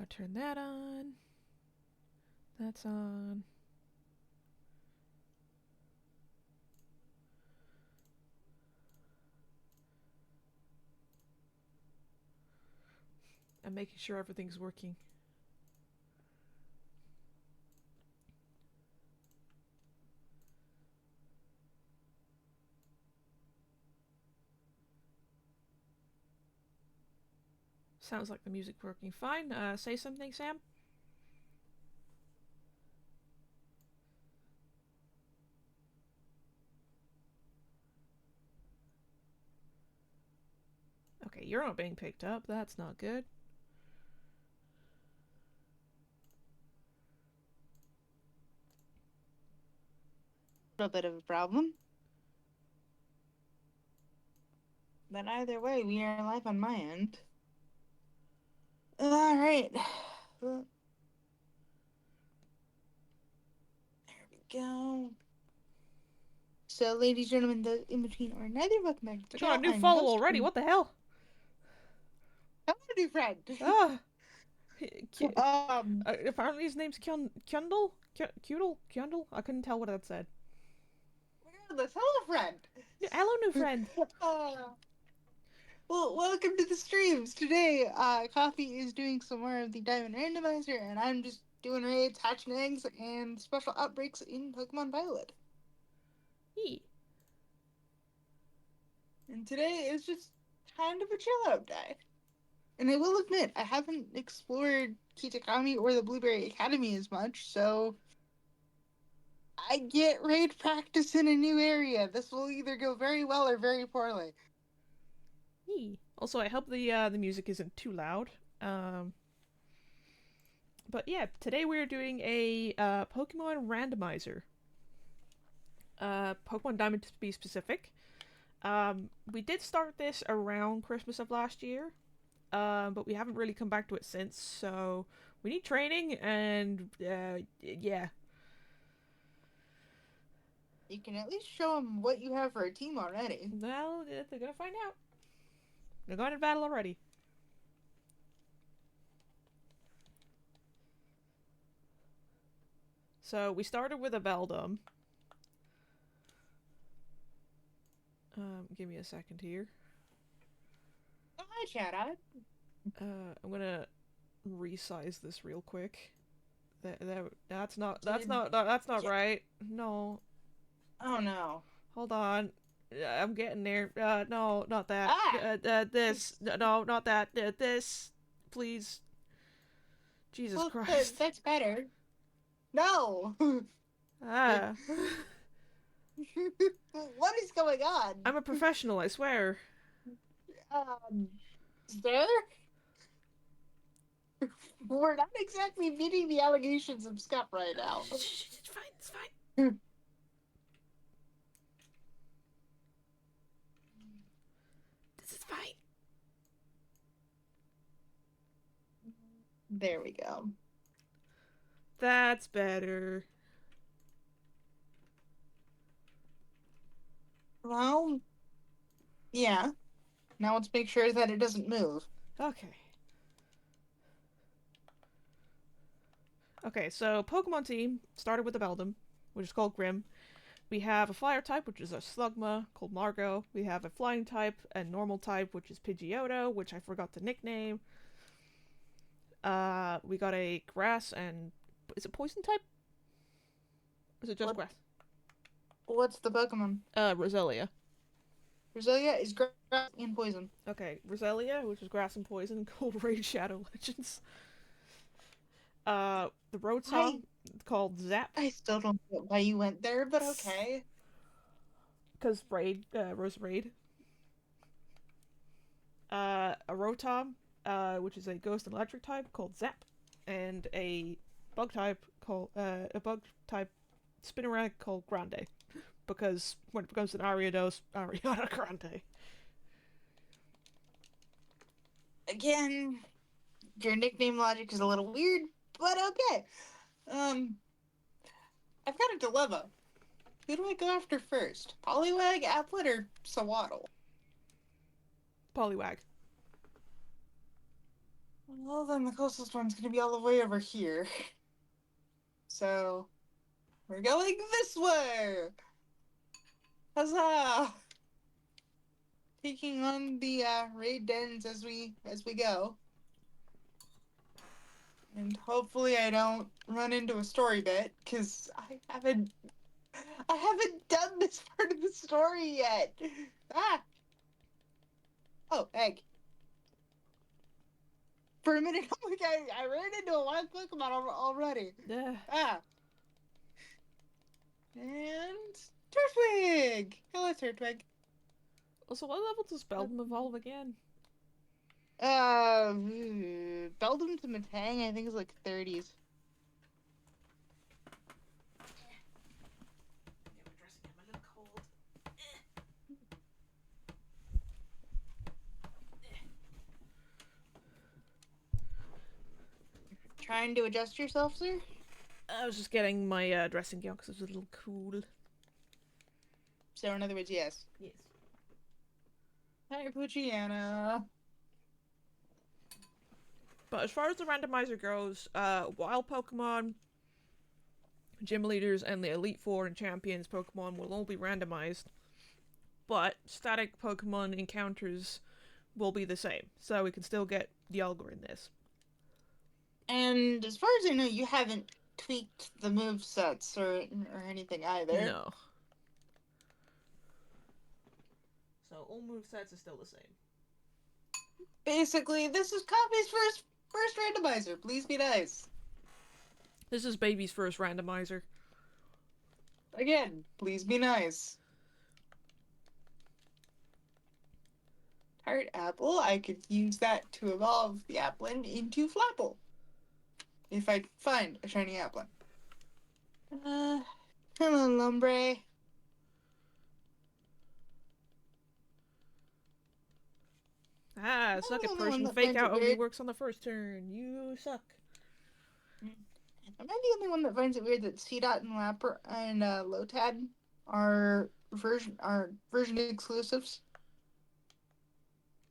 Gotta turn that on. That's on. I'm making sure everything's working. Sounds like the music working fine. Say something, Sam? Okay, you're not being picked up. That's not good. A little bit of a problem. But either way, we are live on my end. All right. There we go. So, ladies and gentlemen, the in between or neither, welcome back to the I got a channel. new I'm your follow host. already. What the hell? I'm a new friend. Ah! um, Apparently his name's Kyundle? Kyundle? I couldn't tell what that said. regardless, hello, friend. Hello, new friend. uh, well, welcome to the streams. Today, Coffee is doing some more of the Diamond Randomizer, and I'm just doing raids, hatching eggs, and special outbreaks in Pokemon Violet. Yee. And today is just kind of a chill out day. And I will admit, I haven't explored Kitakami or the Blueberry Academy as much, so I get raid practice in a new area. This will either go very well or very poorly. Yee. Also, I hope the music isn't too loud. Um, but yeah, today we're doing a Pokemon randomizer. Pokemon Diamond to be specific. We did start this around Christmas of last year, but we haven't really come back to it since. So we need training, and yeah. You can at least show them what you have for a team already. Well, they're gonna find out. They're going to battle already. So we started with a Beldum. Give me a second here. Oh, hi, Shadow. I'm gonna resize this real quick. That's not Yeah. right. No, Oh no. hold on. I'm getting there. No, not that. Ah! This. No, not that. This. Please. Jesus Well, Christ. that's better. No! Ah. What is going on? I'm a professional, I swear. Um, there? We're not exactly meeting the allegations of Scott right now. It's fine, it's fine. This is fine. There we go. That's better. Well, yeah. Now let's make sure that it doesn't move. Okay. Okay, so Pokemon team started with the Beldum, which is called Grim. We have a fire type, which is a Slugma, called Margot. We have a flying type and normal type, which is Pidgeotto, which I forgot to nickname. We got a grass and is it poison type? Or is it just What? grass? What's the Pokemon? Roselia. Roselia is grass and poison. Okay, Roselia, which is grass and poison, called Raid Shadow Legends. The Rotom called Zap, I still don't get why you went there, but okay. because Rose Raid. A Rotom, which is a Ghost and Electric type called Zap, and a Bug type Spinarak called Grande, because when it becomes an Ariados, Ariana Grande. Again, your nickname logic is a little weird, but okay. I've got a dilemma. Who do I go after first? Poliwag, Applet, or Sawaddle? Poliwag. Well, then the closest one's gonna be all the way over here. So, we're going this way! Huzzah! Taking on the raid dens as we go. And hopefully I don't run into a story bit, because I haven't done this part of the story yet. Ah! Oh, egg. For a minute, I'm like, I ran into a live Pokemon already. Yeah. Ah. And Turtwig! Hello, Turtwig. Also, what level does Beldum evolve again? Beldum to Matang, I think is like 30s. Trying to adjust yourself, sir? I was just getting my dressing gown because it was a little cool. So in other words, yes. Yes. Hi, Poochyana. But as far as the randomizer goes, wild Pokemon, gym leaders, and the Elite Four and Champions Pokemon will all be randomized. But static Pokemon encounters will be the same, so we can still get Dialga in this. And as far as I know, you haven't tweaked the move sets or anything either. No. So all movesets are still the same. Basically, this is Coffee's first randomizer. Please be nice. This is Baby's first randomizer. Again, please be nice. Tart Apple, I could use that to evolve the Applin into Flapple. If I find a shiny Applin. Hello, Lumbre. Ah, Am I suck the it only one person. that Fake finds it out only weird? works on the first turn. You suck. Am I the only one that finds it weird that CDOT and Lapper and Lotad are version exclusives?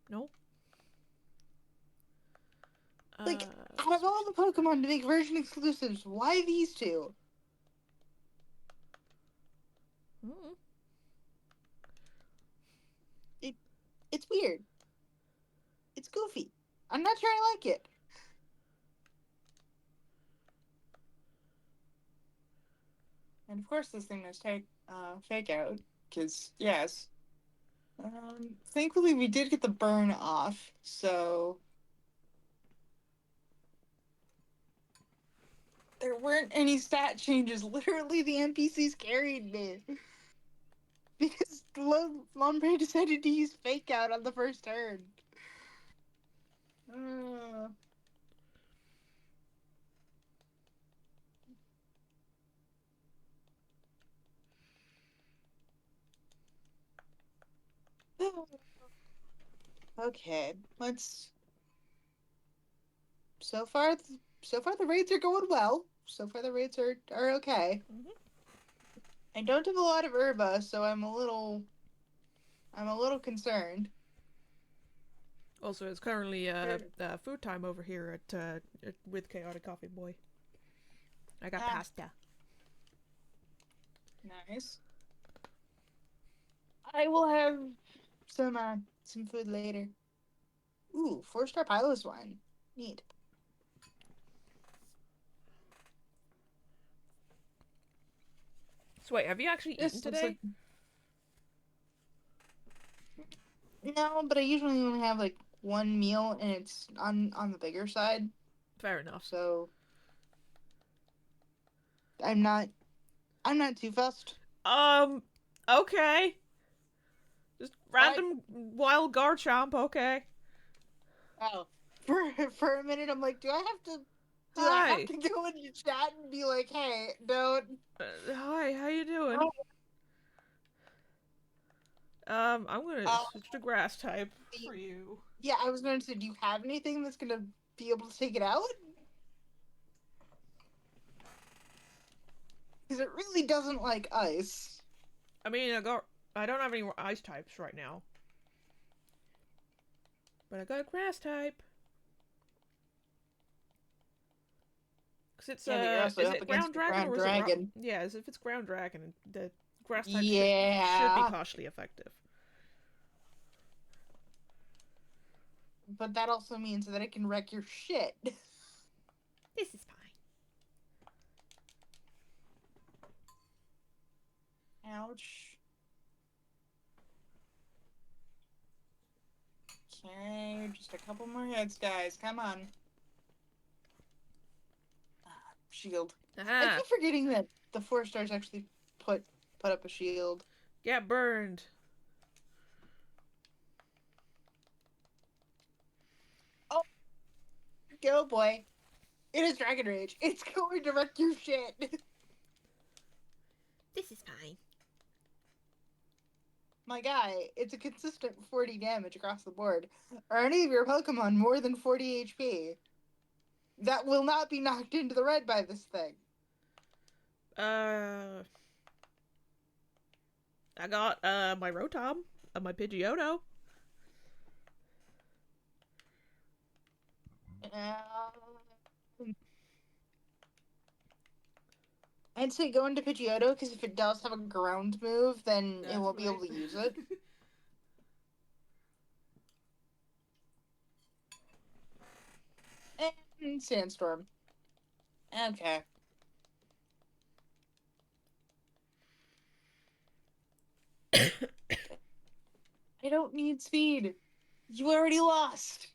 Nope. Like, out of all the Pokemon to make version exclusives, why these two? Mm-mm. It's weird. It's goofy. I'm not sure I like it. And of course, this thing is fake out, because yes. Thankfully, we did get the burn off, so there weren't any stat changes. Literally, the NPCs carried me. Because Lombre decided to use fake out on the first turn. Okay, let's. So far, the raids are going well. So far, the raids are okay. Mm-hmm. I don't have a lot of herba, so I'm a little concerned. Also, it's currently food time over here with Chaotic Coffee Boy. I got pasta. Nice. I will have some food later. Ooh, 4-star pilot wine. Neat. So wait, have you actually eaten This looks today? like no, but I usually only have like one meal, and it's on the bigger side. Fair enough. So I'm not too fussed. Okay. Just random wild Garchomp, okay. Oh, for a minute, I'm like, do I have to Hi. go into chat and be like, hey, don't. Hi, how you doing? Oh. I'm gonna switch to grass type for you. Yeah, I was going to say, do you have anything that's gonna be able to take it out? Because it really doesn't like ice. I mean, I don't have any more ice types right now. But I got a grass type. Because it's Yeah, but you're also is up it ground against a dragon ground or is it rock? dragon. Yeah, as if it's ground dragon, the grass type should be Yeah, partially effective. but that also means that it can wreck your shit. This is fine. Ouch. Okay, just a couple more hits, guys. Come on. Shield. I Aha! keep forgetting that the 4 stars actually put up a shield. Get burned. Oh, go boy. It is Dragon Rage. It's going to wreck your shit. This is fine. My guy, it's a consistent 40 damage across the board. Are any of your Pokemon more than 40 HP? That will not be knocked into the red by this thing. I got my Rotom, my Pidgeotto. I'd say go into Pidgeotto, because if it does have a ground move, then it won't be able to use it. And Sandstorm. Okay. I don't need speed. You already lost.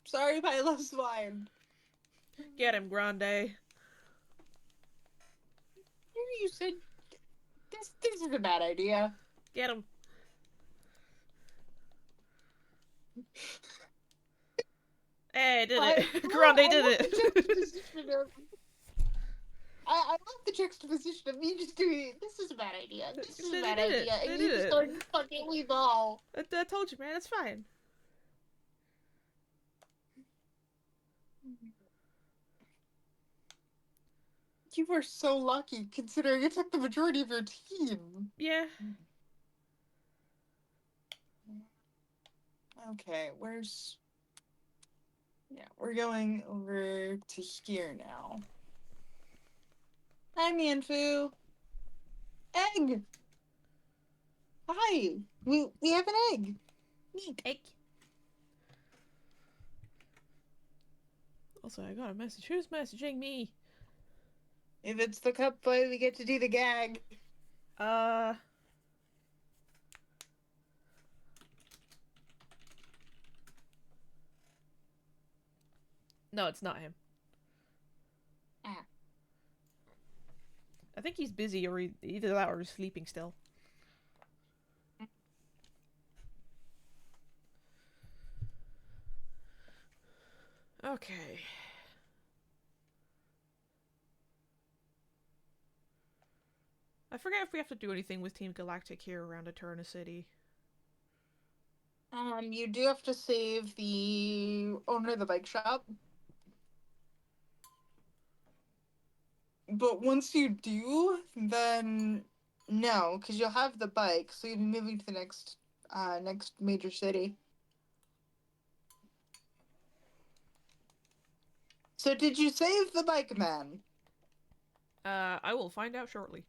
Sorry, Piloswine. Get him, Grande. You said this is a bad idea. Get him. Hey, did it. Grande did it. I love the juxtaposition of me just doing it. This is a bad idea. This is a bad They did idea. it. And They you did just it. started fucking me all. I told you, man. It's fine. You were so lucky, considering it took the majority of your team. Yeah. Okay, where's... Yeah, we're going over to here now. Hi, Mianfu. Egg! Hi! We have an egg! Neat. Egg. Also, I got a message. Who's messaging me? If it's the cup boy, we get to do the gag. No, it's not him. Ah. I think he's busy, or either that or he's sleeping still. Okay. I forget if we have to do anything with Team Galactic here around Eterna City. You do have to save the owner of the bike shop. But once you do, then no, because you'll have the bike, so you'll be moving to the next major city. So did you save the bike man? I will find out shortly.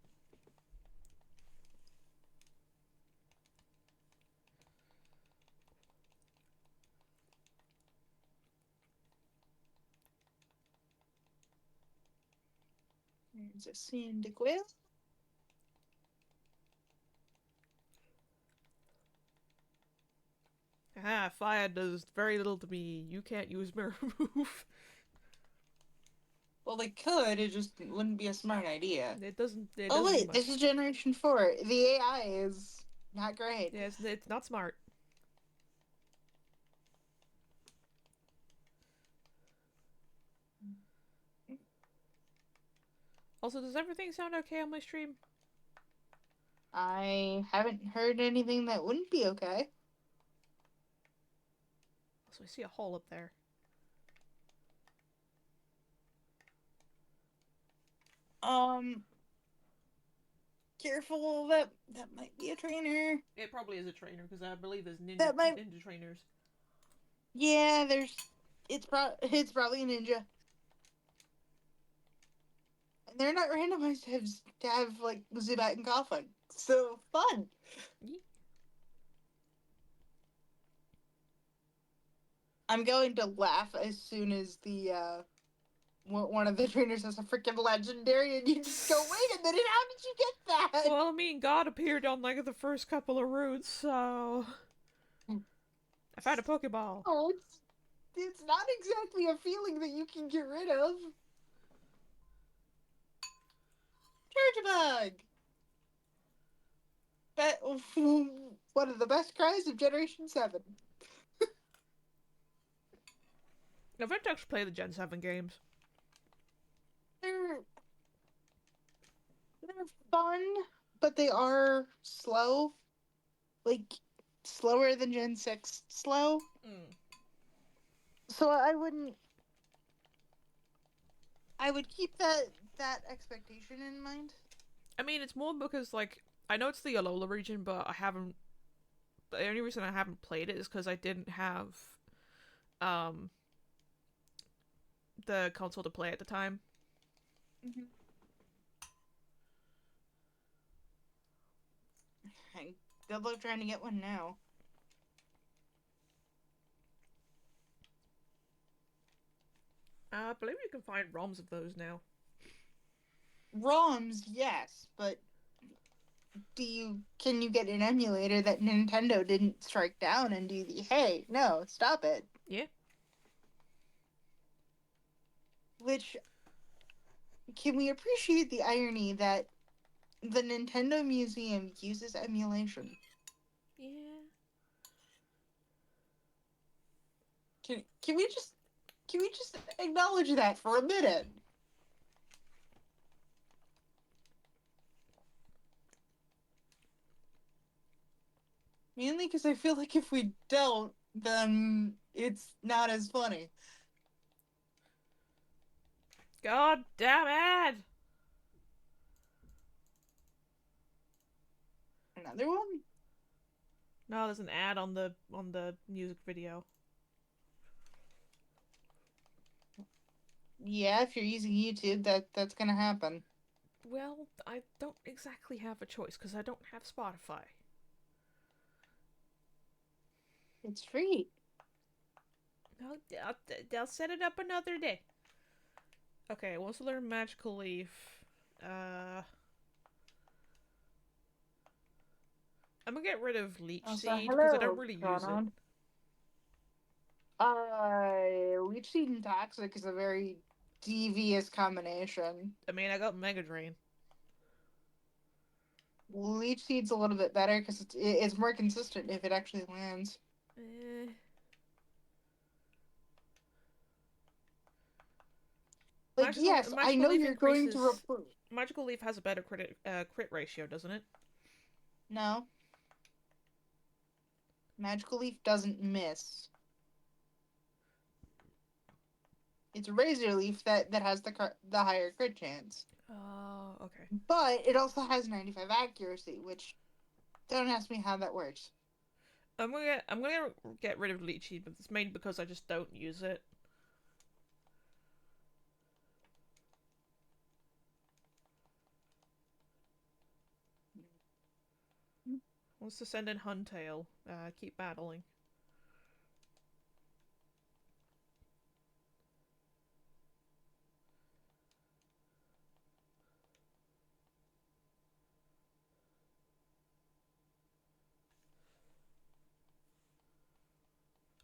There's a Cyndaquil. Ah, fire does very little to me. You can't use mirror move. Well, they could, it just wouldn't be a smart idea. It doesn't. It Oh doesn't do wait, much. this is Generation 4. The AI is not great. Yeah, it's not smart. Also, does everything sound okay on my stream? I haven't heard anything that wouldn't be okay. Also, I see a hole up there. Careful, that might be a trainer. It probably is a trainer because I believe there's That might. ninja trainers. Yeah, it's probably a ninja. And they're not randomized to have like Zubat and Koffing. So fun. I'm going to laugh as soon as the one of the trainers has a freaking legendary, and you just go, wait a minute, how did you get that? Well, I mean, God appeared on like the first couple of routes, so I found a Pokeball. Oh, it's not exactly a feeling that you can get rid of. Charge bug. That one of the best cries of Generation 7. I've yet to actually play the Gen 7 games. They're they're fun, but they are slow. Like slower than Gen 6 slow. Mm. So I would keep that expectation in mind. I mean, it's more because, like, I know it's the Alola region, but I haven't. The only reason I haven't played it is because I didn't have um the console to play at the time. Mm-hmm. Hey, good luck trying to get one now. I believe you can find ROMs of those now. ROMs, yes, but can you get an emulator that Nintendo didn't strike down and do the hey, no, stop it? Yeah. Which can we appreciate the irony that the Nintendo Museum uses emulation? Yeah. Can we just acknowledge that for a minute? Mainly because I feel like if we don't, then it's not as funny. God damn it! Another one? No, there's an ad on the music video. Yeah, if you're using YouTube, that's gonna happen. Well, I don't exactly have a choice because I don't have Spotify. It's free. No, they'll set it up another day. Okay, wants to learn Magical Leaf. Uh, I'm gonna get rid of Leech Also, Seed because I don't hello, really use it. Conan. Leech Seed and Toxic is a very devious combination. I mean, I got Mega Drain. Leech Seed's a little bit better because it's more consistent if it actually lands. Eh. Like, yes, I Magical know Leaf you're going to increases. report. Magical Leaf has a better crit ratio, doesn't it? No, Magical Leaf doesn't miss. It's a Razor Leaf that has the higher crit chance. Oh, okay. But it also has 95 accuracy, which don't ask me how that works. I'm gonna get rid of Leech Seed, but it's mainly because I just don't use it. Wants to send in Huntail. Keep battling.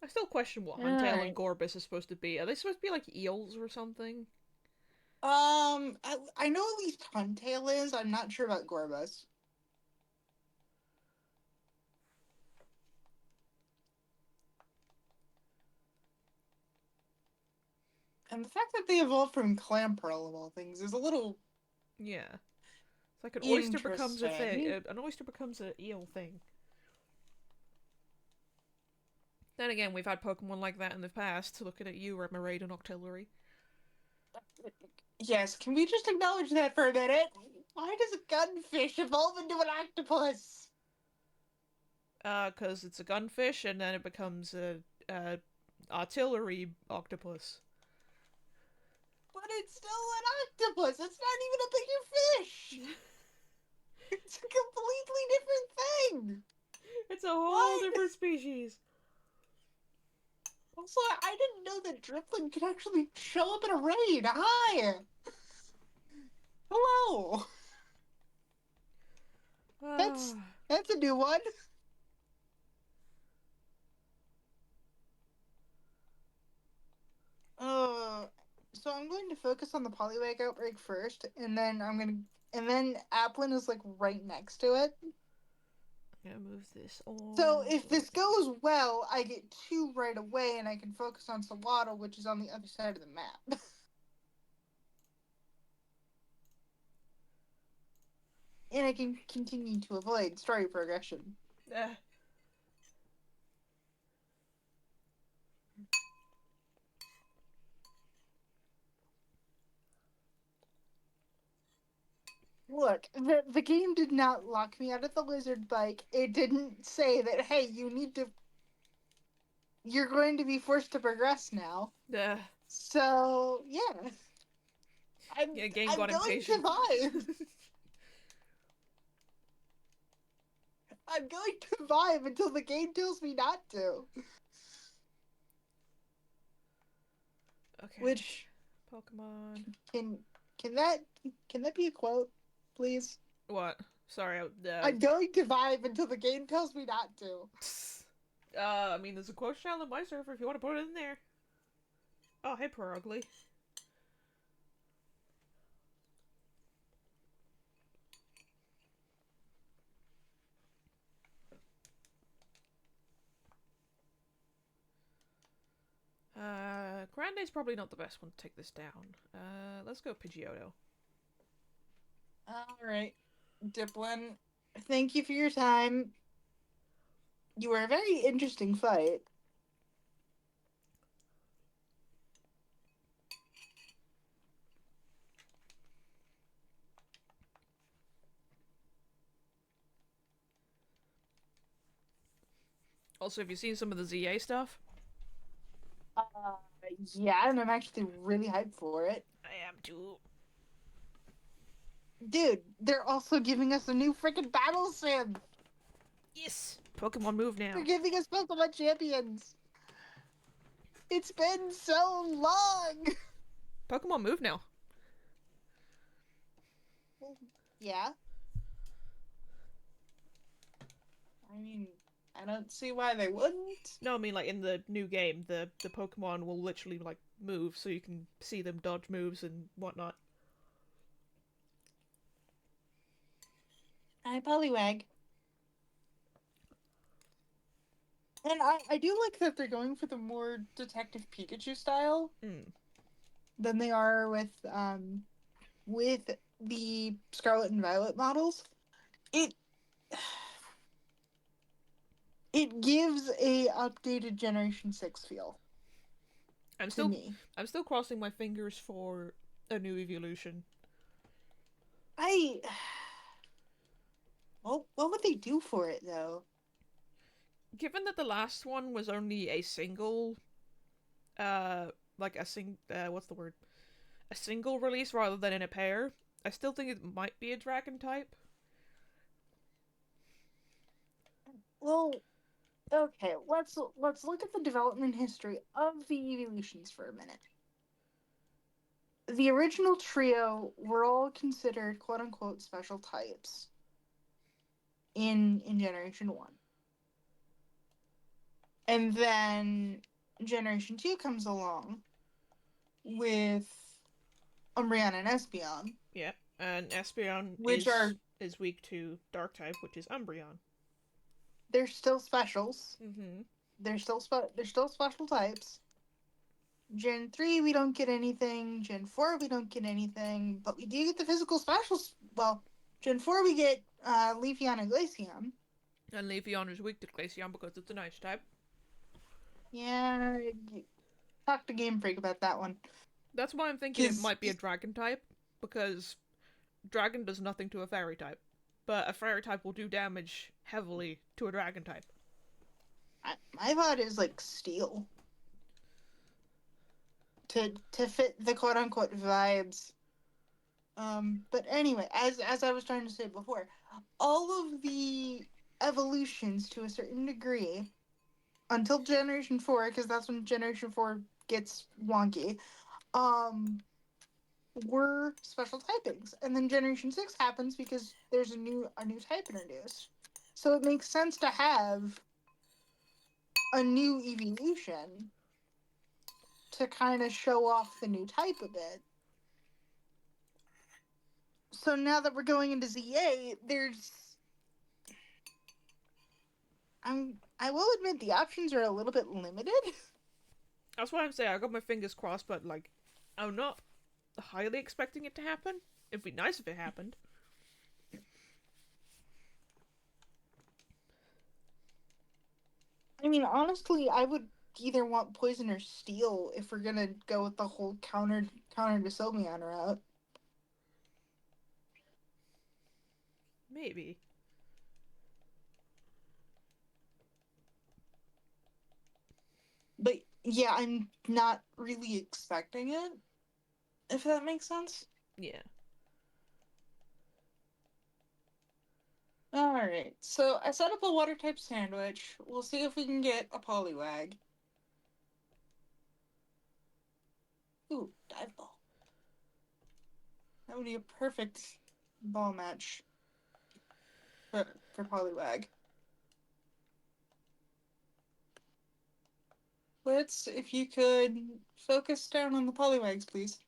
I still question what Huntail and Alright. Gorbis is supposed to be. Are they supposed to be like eels or something? I know at least Huntail is. I'm not sure about Gorbus. And the fact that they evolved from Clamperl of all things is a little Yeah. It's like an oyster becomes a thing. interesting. An oyster becomes an eel thing. Then again, we've had Pokemon like that in the past. Looking at you, Remoraid and Octillery. Yes, can we just acknowledge that for a minute? Why does a gunfish evolve into an octopus? Because it's a gunfish and then it becomes a artillery octopus. But it's still an octopus. It's not even a bigger fish. It's a completely different thing. It's a whole What? different species. Also, I didn't know that Drippling could actually show up in a raid. Hi. Hello. That's Ah, that's a new one. Uh, so I'm going to focus on the Poliwag outbreak first, and then Applin is like right next to it. I'm gonna move this all So if the way this goes well, I get two right away, and I can focus on Sawada, which is on the other side of the map. And I can continue to avoid story progression. down. Look, the game did not lock me out of the lizard bike. It didn't say that, hey, you're going to be forced to progress now. So, yeah. Yeah, game I'm got going to impatient. vibe. I'm going to vibe until the game tells me not to. Okay. Which Pokemon. can can that can that be a quote, please? What? Sorry. I'm going to vibe until the game tells me not to. I mean, there's a quote channel on my server if you want to put it in there. Oh, hey, poor ugly. Grande's probably not the best one to take this down. Let's go Pidgeotto. All right, Diplin. Thank you for your time. You were a very interesting fight. Also, have you seen some of the ZA stuff? Uh, yeah, and I'm actually really hyped for it. I am too. Dude, they're also giving us a new freaking battle sim. Yes! Pokemon move now. They're giving us Pokemon champions. It's been so long. Pokemon move now. Well, yeah. I mean, I don't see why they wouldn't. No, I mean, like, in the new game, the Pokemon will literally, like, move so you can see them dodge moves and whatnot. Hi, Poliwag. And I do like that they're going for the more Detective Pikachu style Hmm. than they are with the Scarlet and Violet models. It it gives a updated Generation 6 feel I'm to still, me. I'm still crossing my fingers for a new evolution. I well, what would they do for it though? Given that the last one was only a single, uh, what's the word? A single release rather than in a pair, I still think it might be a dragon type. Well, okay, let's look at the development history of the evolutions for a minute. The original trio were all considered quote unquote special types in Generation 1. And then Generation 2 comes along with Umbreon and Espeon, Yeah, and Espeon which are is weak to Dark type, which is Umbreon. they're still specials. Mm-hmm. They're still special types. Gen 3 we don't get anything. Gen 4 we don't get anything, but we do get the physical specials. Well, Gen 4 we get Leafeon and Glaceon. And Leafeon is weak to Glaceon because it's an ice type. Yeah, talk to Game Freak about that one. That's why I'm thinking it might be a dragon type, because dragon does nothing to a fairy type. But a fairy type will do damage heavily to a dragon type. My thought is like steel. to fit the quote unquote vibes. But anyway, as I was trying to say before, all of the evolutions to a certain degree until Generation 4, because that's when Generation 4 gets wonky, um, were special typings. And then Generation 6 happens because there's a new type introduced. So it makes sense to have a new evolution to kind of show off the new type a bit. So now that we're going into ZA, I will admit the options are a little bit limited. That's why I'm saying I got my fingers crossed, but like, I'm not highly expecting it to happen. It'd be nice if it happened. I mean, honestly, I would either want poison or steel if we're gonna go with the whole counter to Sylveon route. Maybe. But yeah, I'm not really expecting it, if that makes sense. Yeah. Alright, so I set up a water type sandwich. We'll see if we can get a Poliwag. Ooh, dive ball. That would be a perfect ball match for Poliwag. Let's, if you could, focus down on the Poliwags, please.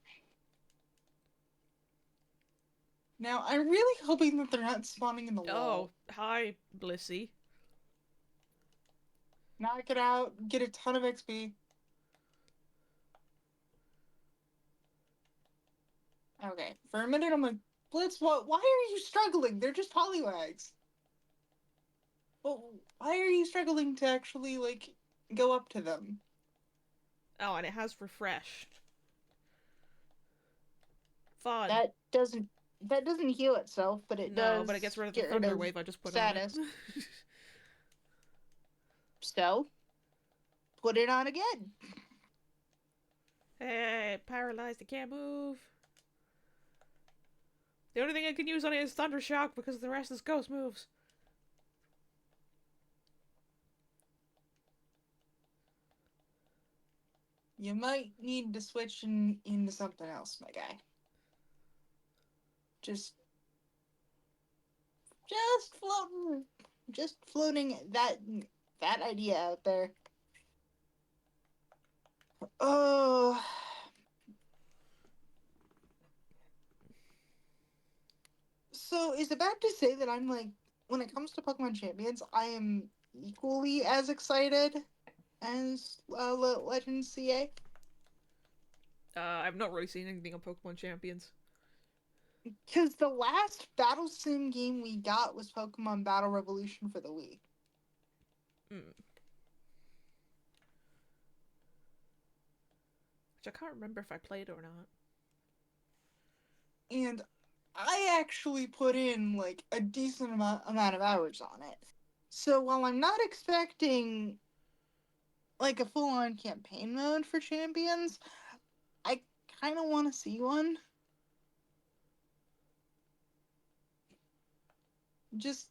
Now, I'm really hoping that they're not spawning in the Oh, wall. hi, Blissey. Knock it out, get a ton of XP. Okay, for a minute I'm like, Blitz, what? Why are you struggling? They're just Poliwags. Well, why are you struggling to actually, like, go up to them? Oh, and it has refresh. Fun. That doesn't heal itself, but it No, but it gets does rid of the get rid thunder of wave I just put on it. status. So, put it on again. Hey, paralyzed, it can't move. The only thing I can use on it is Thunder Shock because the rest is ghost moves. You might need to switch into something else, my guy. Just floating, just floating that idea out there. Oh, so is it bad to say that I'm like, when it comes to Pokemon Champions, I am equally as excited as Legends CA? I've not really seen anything on Pokemon Champions. Because the last Battle Sim game we got was Pokemon Battle Revolution for the Wii. Mm. Which I can't remember if I played or not. And I actually put in like a decent amount of hours on it. So while I'm not expecting like a full on campaign mode for Champions, I kind of want to see one. Just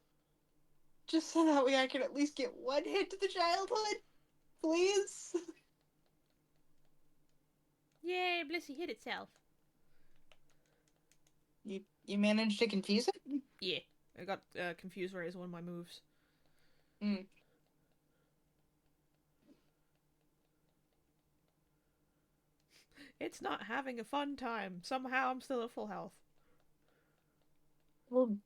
just so that way I can at least get one hit to the childhood, please. Yay, Blissey hit itself. You managed to confuse it? Yeah, I got confused where it is one of my moves. Mm. It's not having a fun time. Somehow I'm still at full health. Well,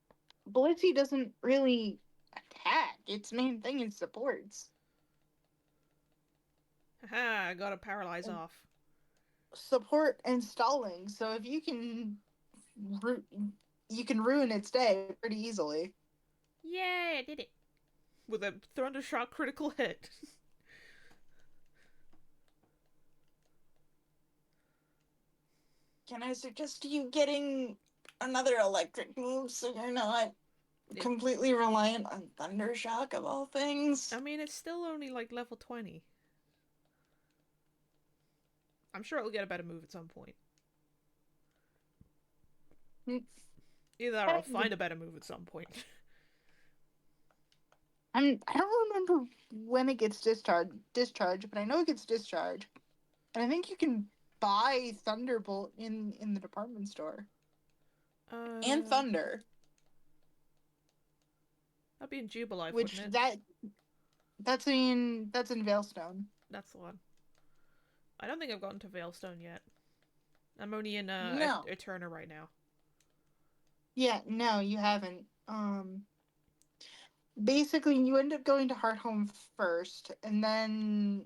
Blitzy doesn't really attack. Its main thing is supports. Haha, I got a paralyze off. Support and stalling. So if you can ru- you can ruin its day pretty easily. Yay, I did it. With a Thundershock critical hit. Can I suggest you getting another electric move so you're not It, completely reliant on Thundershock of all things? I mean, it's still only like level 20. I'm sure it'll get a better move at some point. Mm, Either that or I'll I find a better move at some point. I don't remember when it gets discharged, but I know it gets discharged. And I think you can buy Thunderbolt in the department store. And uh, Thunder, that'd be in Jubilife, wouldn't which it? that's in Veilstone. That's the one. I don't think I've gotten to Veilstone yet. I'm only in No. Eterna right now. Yeah, no, you haven't. Basically you end up going to Hearthome first, and then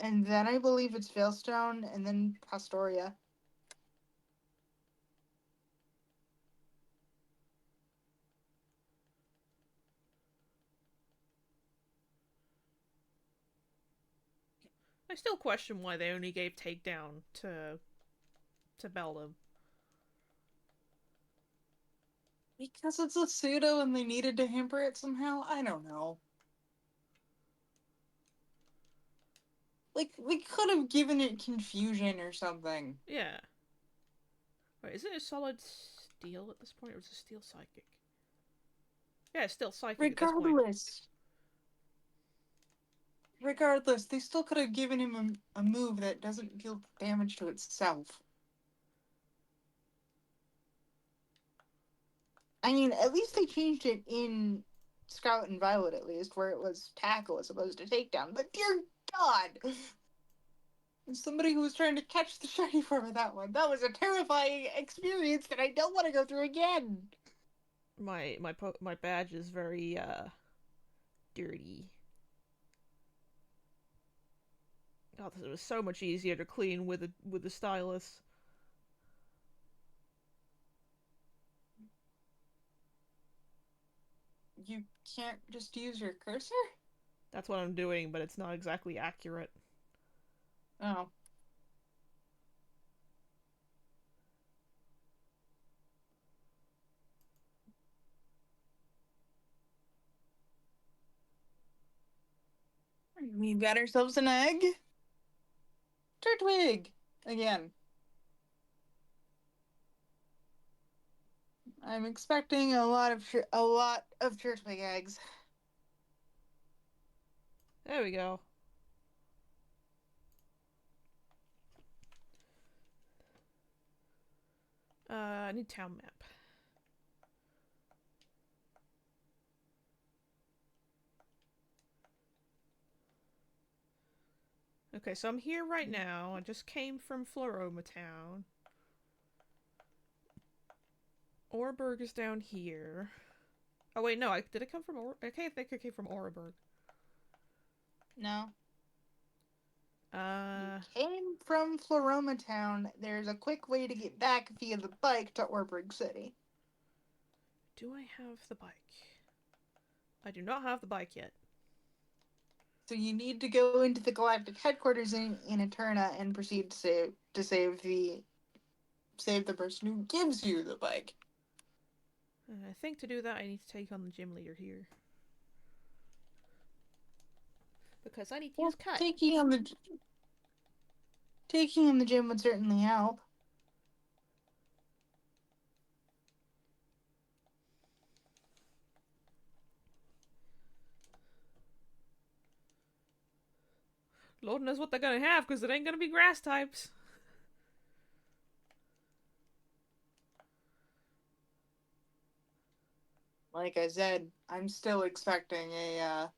I believe it's Veilstone and then Pastoria. I still question why they only gave takedown to Beldam. Because it's a pseudo and they needed to hamper it somehow? I don't know. Like, we could have given it confusion or something. Yeah. Wait, is it a solid steel at this point, or is it steel psychic? Yeah, it's still psychic at this point. Regardless, they still could have given him a move that doesn't deal damage to itself. I mean, at least they changed it in Scout and Violet, at least, where it was tackle as opposed to takedown. But dear God! As somebody who was trying to catch the shiny form of that one, that was a terrifying experience that I don't want to go through again. My badge is very dirty. God, it was so much easier to clean with the stylus. You can't just use your cursor? That's what I'm doing, but it's not exactly accurate. Oh. We got ourselves an egg. Turtwig! Again. I'm expecting a lot of Turtwig eggs. There we go. I need town map. Okay, so I'm here right now. I just came from Floroma Town. Orberg is down here. Oh wait, no. Did I come from? I can't think I came from Oreburg. No. You Uh, came from Floroma Town. There's a quick way to get back via the bike to Orberg City. do I have the bike? I do not have the bike yet. So you need to go into the Galactic headquarters in Eterna and proceed to save the person who gives you the bike. I think to do that, I need to take on the gym leader here. Because I need to Well, use cut. taking on the gym would certainly help. Lord knows what they're gonna have, because it ain't gonna be grass types. Like I said, I'm still expecting a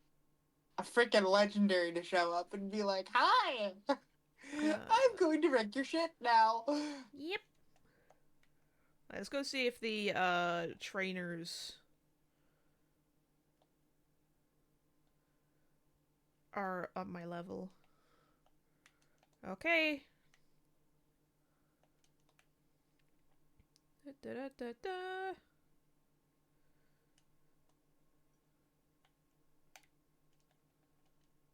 freaking legendary to show up and be like, "Hi, I'm going to wreck your shit now." Yep. Let's go see if the trainers are up my level. Okay. Da, da, da, da.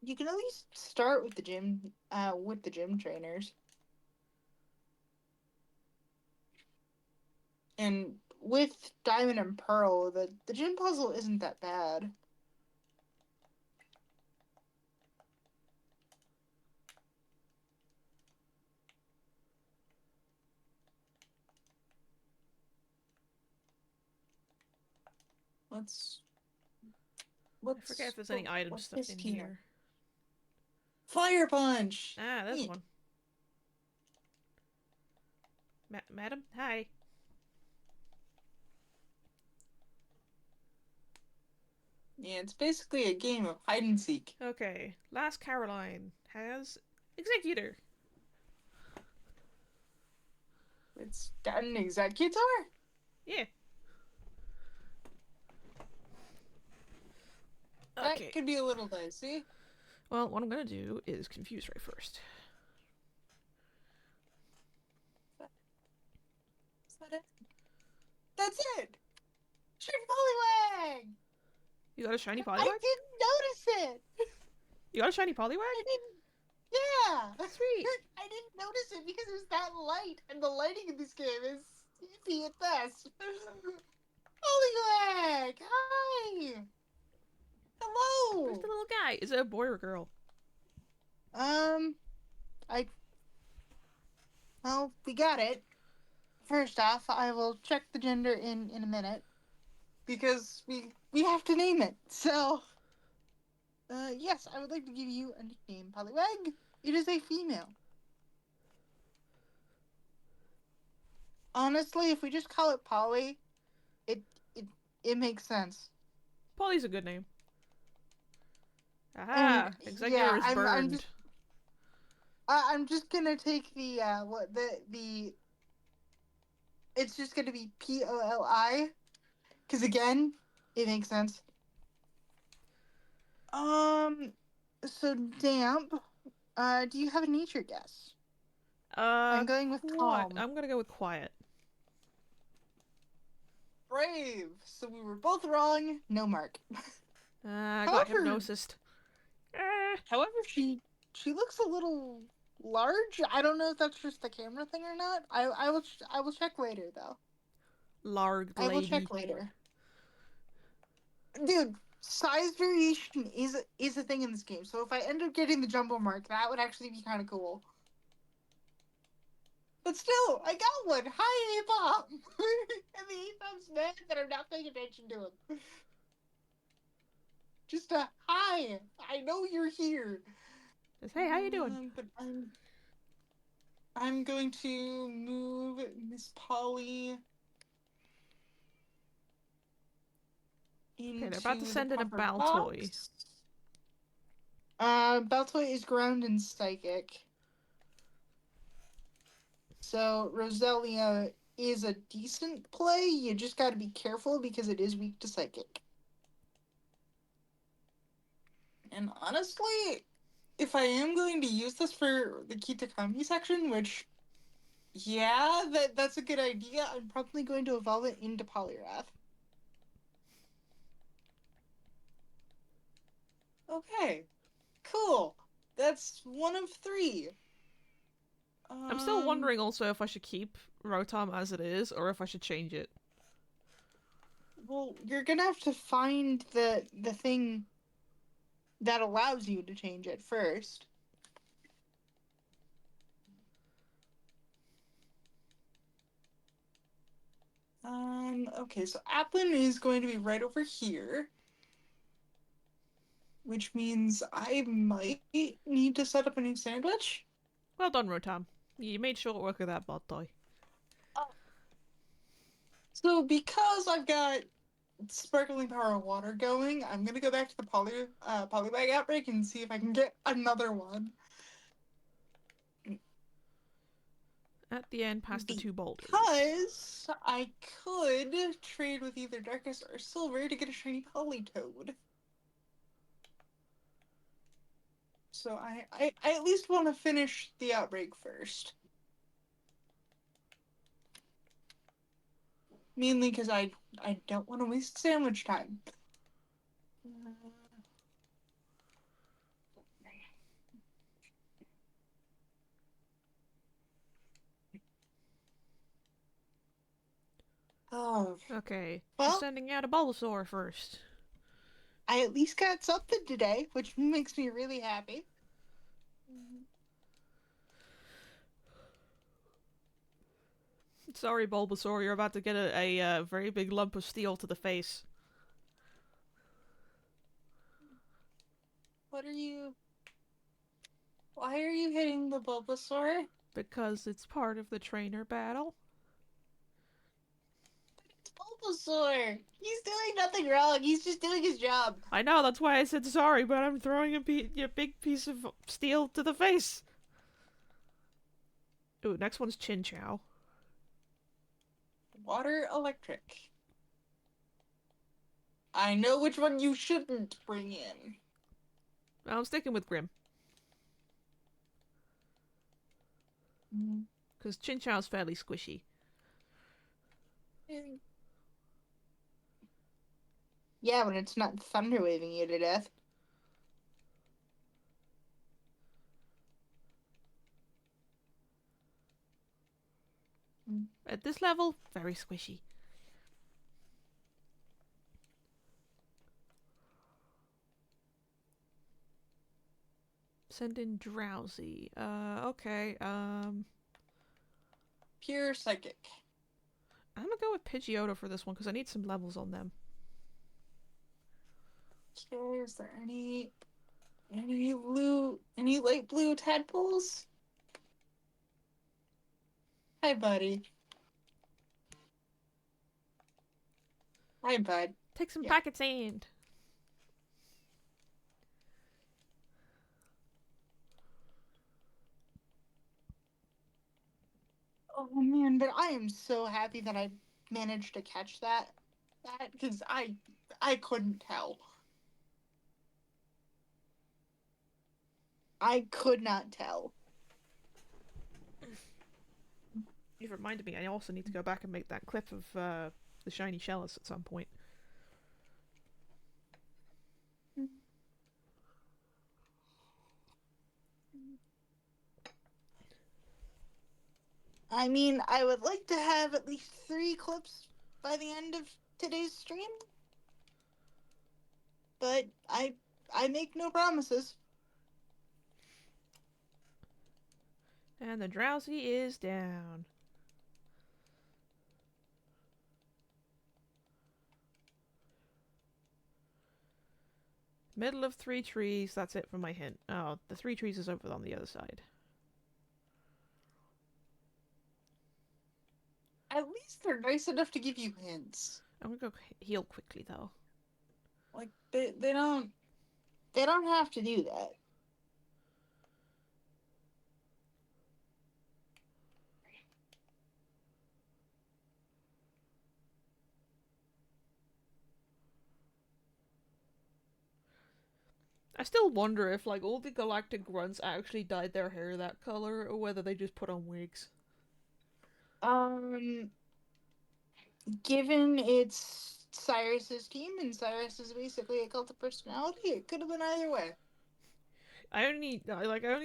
You can at least start with the gym trainers. And with Diamond and Pearl, the gym puzzle isn't that bad. Let's I forget if there's any item what's stuff this in here? here. Fire punch. Ah, there's Neat. one. Madam? Hi. Yeah, it's basically a game of hide and seek. Okay. Last Caroline has Executor. It's got an executor. Yeah. That Okay. could be a little dicey. Well, what I'm gonna do is confuse Ray first. Is that it? That's it. Shiny Poliwag. You got a shiny I Poliwag? didn't notice it. You got a shiny Poliwag? I didn't. Yeah. Sweet. I didn't notice it because it was that light, and the lighting in this game is iffy at best. Poliwag. Hi. Where's Hello. the little guy? Is it a boy or a girl? I well, we got it. First off, I will check the gender in a minute because we have to name it. So, yes, I would like to give you a nickname, Poliwag. It is a female. Honestly, if we just call it Polly, it it it makes sense. Polly's a good name. And Aha! Executor yeah, is burned. I'm just gonna take the what the it's just gonna be Poli because again, it makes sense. Um, so damp. Do you have a nature guess? I'm going with What? calm. I'm gonna go with quiet. Brave. So we were both wrong. No mark. I got However, hypnosis. Eh. however, she looks a little large. I don't know if that's just the camera thing or not. I will check later though. Larg I will lady. check later. Dude, size variation is a thing in this game. So if I end up getting the jumbo mark, that would actually be kind of cool. But still, I got one. Hi, A-Bomb. And the A-Bomb's mad that I'm not paying attention to him. Just a hi. I know you're here. Says, hey, how you doing? But I'm going to move Miss Polly Okay, they're about to into the send in a proper Baltoy. box. Baltoy is ground and psychic. So Roselia is a decent play. You just got to be careful because it is weak to psychic. And honestly, if I am going to use this for the Kitakami section, which yeah, that's a good idea, I'm probably going to evolve it into Poliwrath. Okay, cool. That's one of three. I'm still wondering also if I should keep Rotom as it is or if I should change it. Well, you're gonna have to find the thing that allows you to change it first. Okay, so Applin is going to be right over here, which means I might need to set up a new sandwich. Well done, Rotom. You made short work of that Baltoy. So because I've got sparkling power of water going, I'm gonna go back to the polybag outbreak and see if I can get another one. At the end, past the two boulders. Because I could trade with either Darkness or Silver to get a shiny Politoad. So I at least want to finish the outbreak first. Mainly because I don't want to waste sandwich time. Oh, Okay, she's well, sending out a Bulbasaur first. I at least got something today, which makes me really happy. Sorry, Bulbasaur, you're about to get a very big lump of steel to the face. What are you... Why are you hitting the Bulbasaur? Because it's part of the trainer battle. It's Bulbasaur! He's doing nothing wrong. He's just doing his job. I know, that's why I said sorry, but I'm throwing a big piece of steel to the face. Ooh, next one's Chin Chow. Water, electric. I know which one you shouldn't bring in. I'm sticking with Grim. Because Chin Chow's fairly squishy. Yeah, but it's not thunder waving you to death. At this level, very squishy. Send in Drowsy. Okay, Pure psychic. I'm gonna go with Pidgeotto for this one because I need some levels on them. Okay, is there any light blue tadpoles? Hi, buddy. Hi, bud. Take some Yeah. packet sand. Oh man, but I am so happy that I managed to catch that because I couldn't tell. I could not tell. You've reminded me, I also need to go back and make that clip of the shiny Shellis at some point. I mean, I would like to have at least 3 clips by the end of today's stream, but I make no promises. And the Drowsy is down. Middle of 3 trees, that's it for my hint. Oh, the 3 trees is over on the other side. At least they're nice enough to give you hints. I'm gonna go heal quickly though. Like they don't have to do that. I still wonder if like all the galactic grunts actually dyed their hair that color or whether they just put on wigs. Given it's Cyrus's team and Cyrus is basically a cult of personality, it could have been either way. I only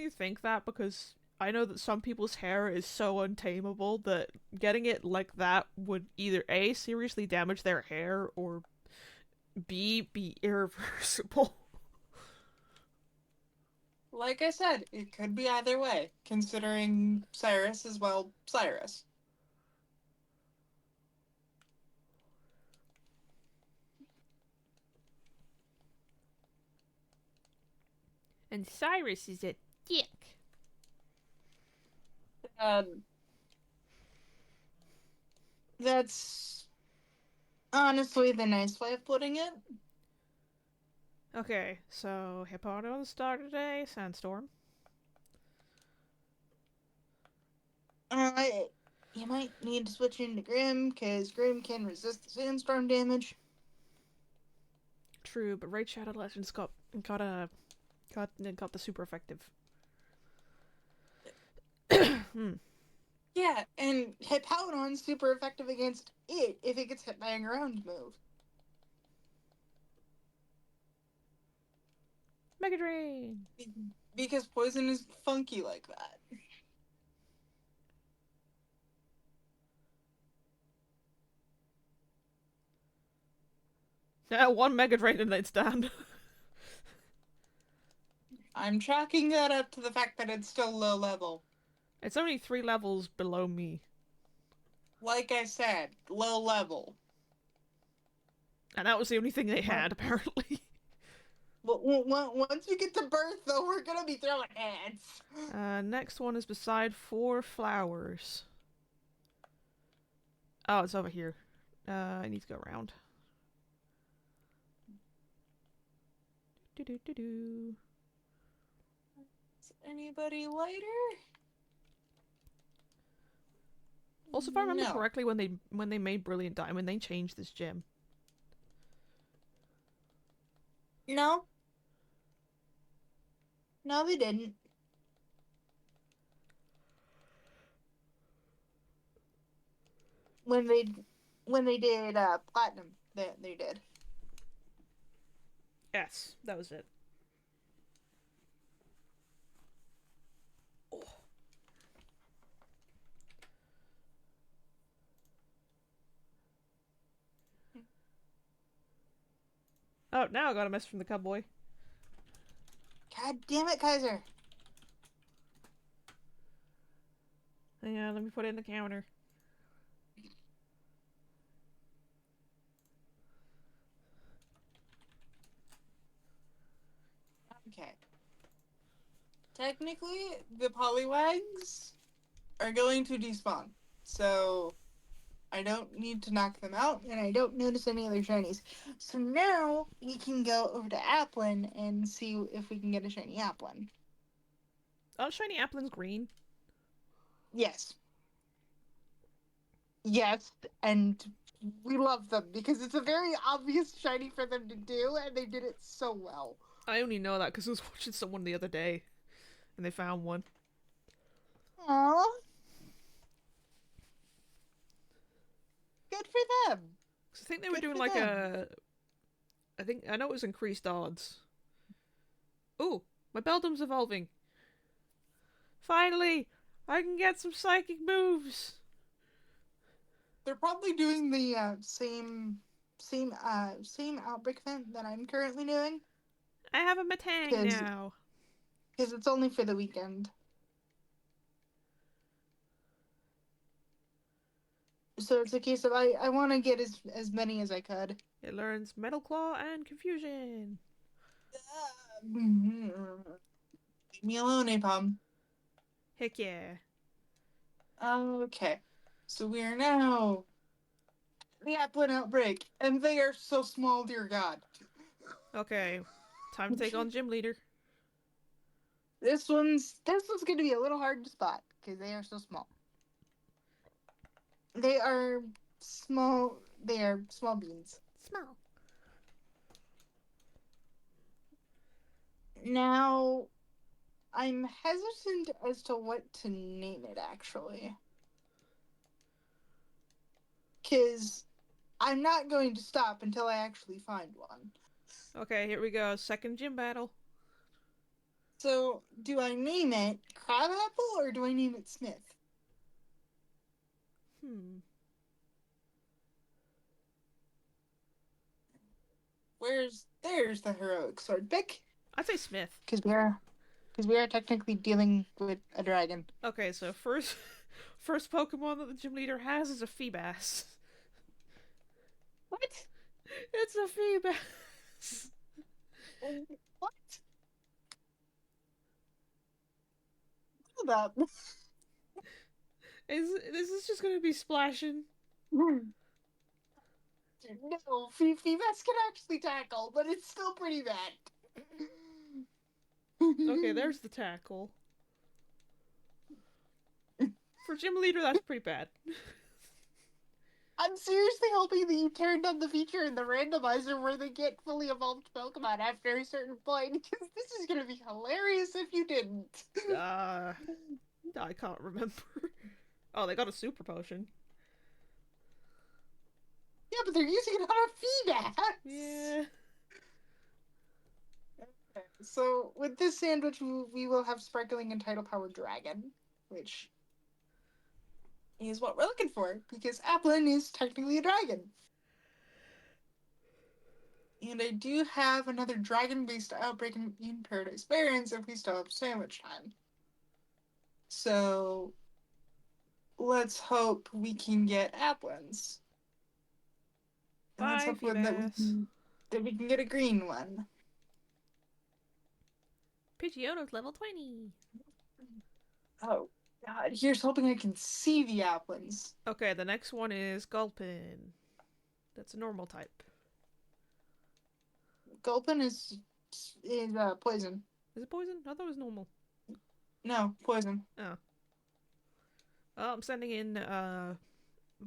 think that because I know that some people's hair is so untamable that getting it like that would either A, seriously damage their hair, or B, be irreversible. Like I said, it could be either way, considering Cyrus is, well, Cyrus. And Cyrus is a dick. That's honestly the nice way of putting it. Okay, so Hippopotamus started a sandstorm. You might need to switch into Grim, because Grim can resist the sandstorm damage. True, but Raid Shadow Legends got the super effective. Yeah, and Hippowdon's super effective against it if it gets hit by a ground move. Mega Drain! Because poison is funky like that. Yeah, one Mega Drain and it's down. I'm chalking that up to the fact that it's still low level. It's only 3 levels below me. Like I said, low level. And that was the only thing they had, apparently. But once we get to birth, though, we're gonna be throwing hands. Next one is beside 4 flowers. Oh, it's over here. I need to go around. Do do do do. Is anybody lighter? Also, if I remember No. correctly, when they made Brilliant Diamond, they changed this gem. No. No, they didn't. When they when they did platinum, they did. Yes, that was it. Oh, now I got a message from the cowboy. God damn it, Kaiser. Hang on, let me put it in the counter. Okay. Technically, the Poliwags are going to despawn. So I don't need to knock them out, and I don't notice any other shinies. So now we can go over to Applin and see if we can get a shiny Applin. Oh, shiny Applin's green. Yes. Yes, and we love them because it's a very obvious shiny for them to do, and they did it so well. I only know that because I was watching someone the other day, and they found one. Aww. Good for them. Cause I think they were Good doing for like them. I know it was increased odds. Ooh, my Beldum's evolving. Finally, I can get some psychic moves. They're probably doing the same outbreak event that I'm currently doing I have a Matang because now. it's only for the weekend. So it's a case of I want to get as many as I could. It learns Metal Claw and Confusion. Leave me alone, Apom. Heck yeah. Okay, so we are now the Applin outbreak, and they are so small, dear God. Okay, time to take on Gym Leader. This one's going to be a little hard to spot because they are so small. They are small. They are small beans. Small. Now, I'm hesitant as to what to name it actually, because I'm not going to stop until I actually find one. Okay, here we go. Second gym battle. So, do I name it Crabapple or do I name it Smith? Hmm. There's the heroic sword pick I'd say Smith. because we are technically dealing with a dragon. Okay, so first first Pokemon that the gym leader has is a Feebas. What? It's a Feebas. What? About This is just gonna be splashing. no, Feebas can actually tackle, but it's still pretty bad. Okay, there's the tackle. For gym leader, that's pretty bad. I'm seriously hoping that you turned on the feature in the randomizer where they get fully evolved Pokemon after a certain point, because this is going to be hilarious if you didn't. Uh, I can't remember. Oh, they got a super potion. Yeah, but they're using it on a Feebas! Yeah. Okay, so with this sandwich, we will have Sparkling and Tidal Power Dragon, which is what we're looking for, because Applin is technically a dragon. And I do have another dragon-based outbreak in Paradise Barrens if we still have sandwich time. So let's hope we can get Applins. And let's Bye, hope that we Feebas. can get a green one. Pidgeotto's level 20. Oh, God. Here's hoping I can see the applins. Okay, the next one is Gulpin. That's a normal type. Gulpin is poison. Is it poison? I thought it was normal. No, poison. Oh. Well, I'm sending in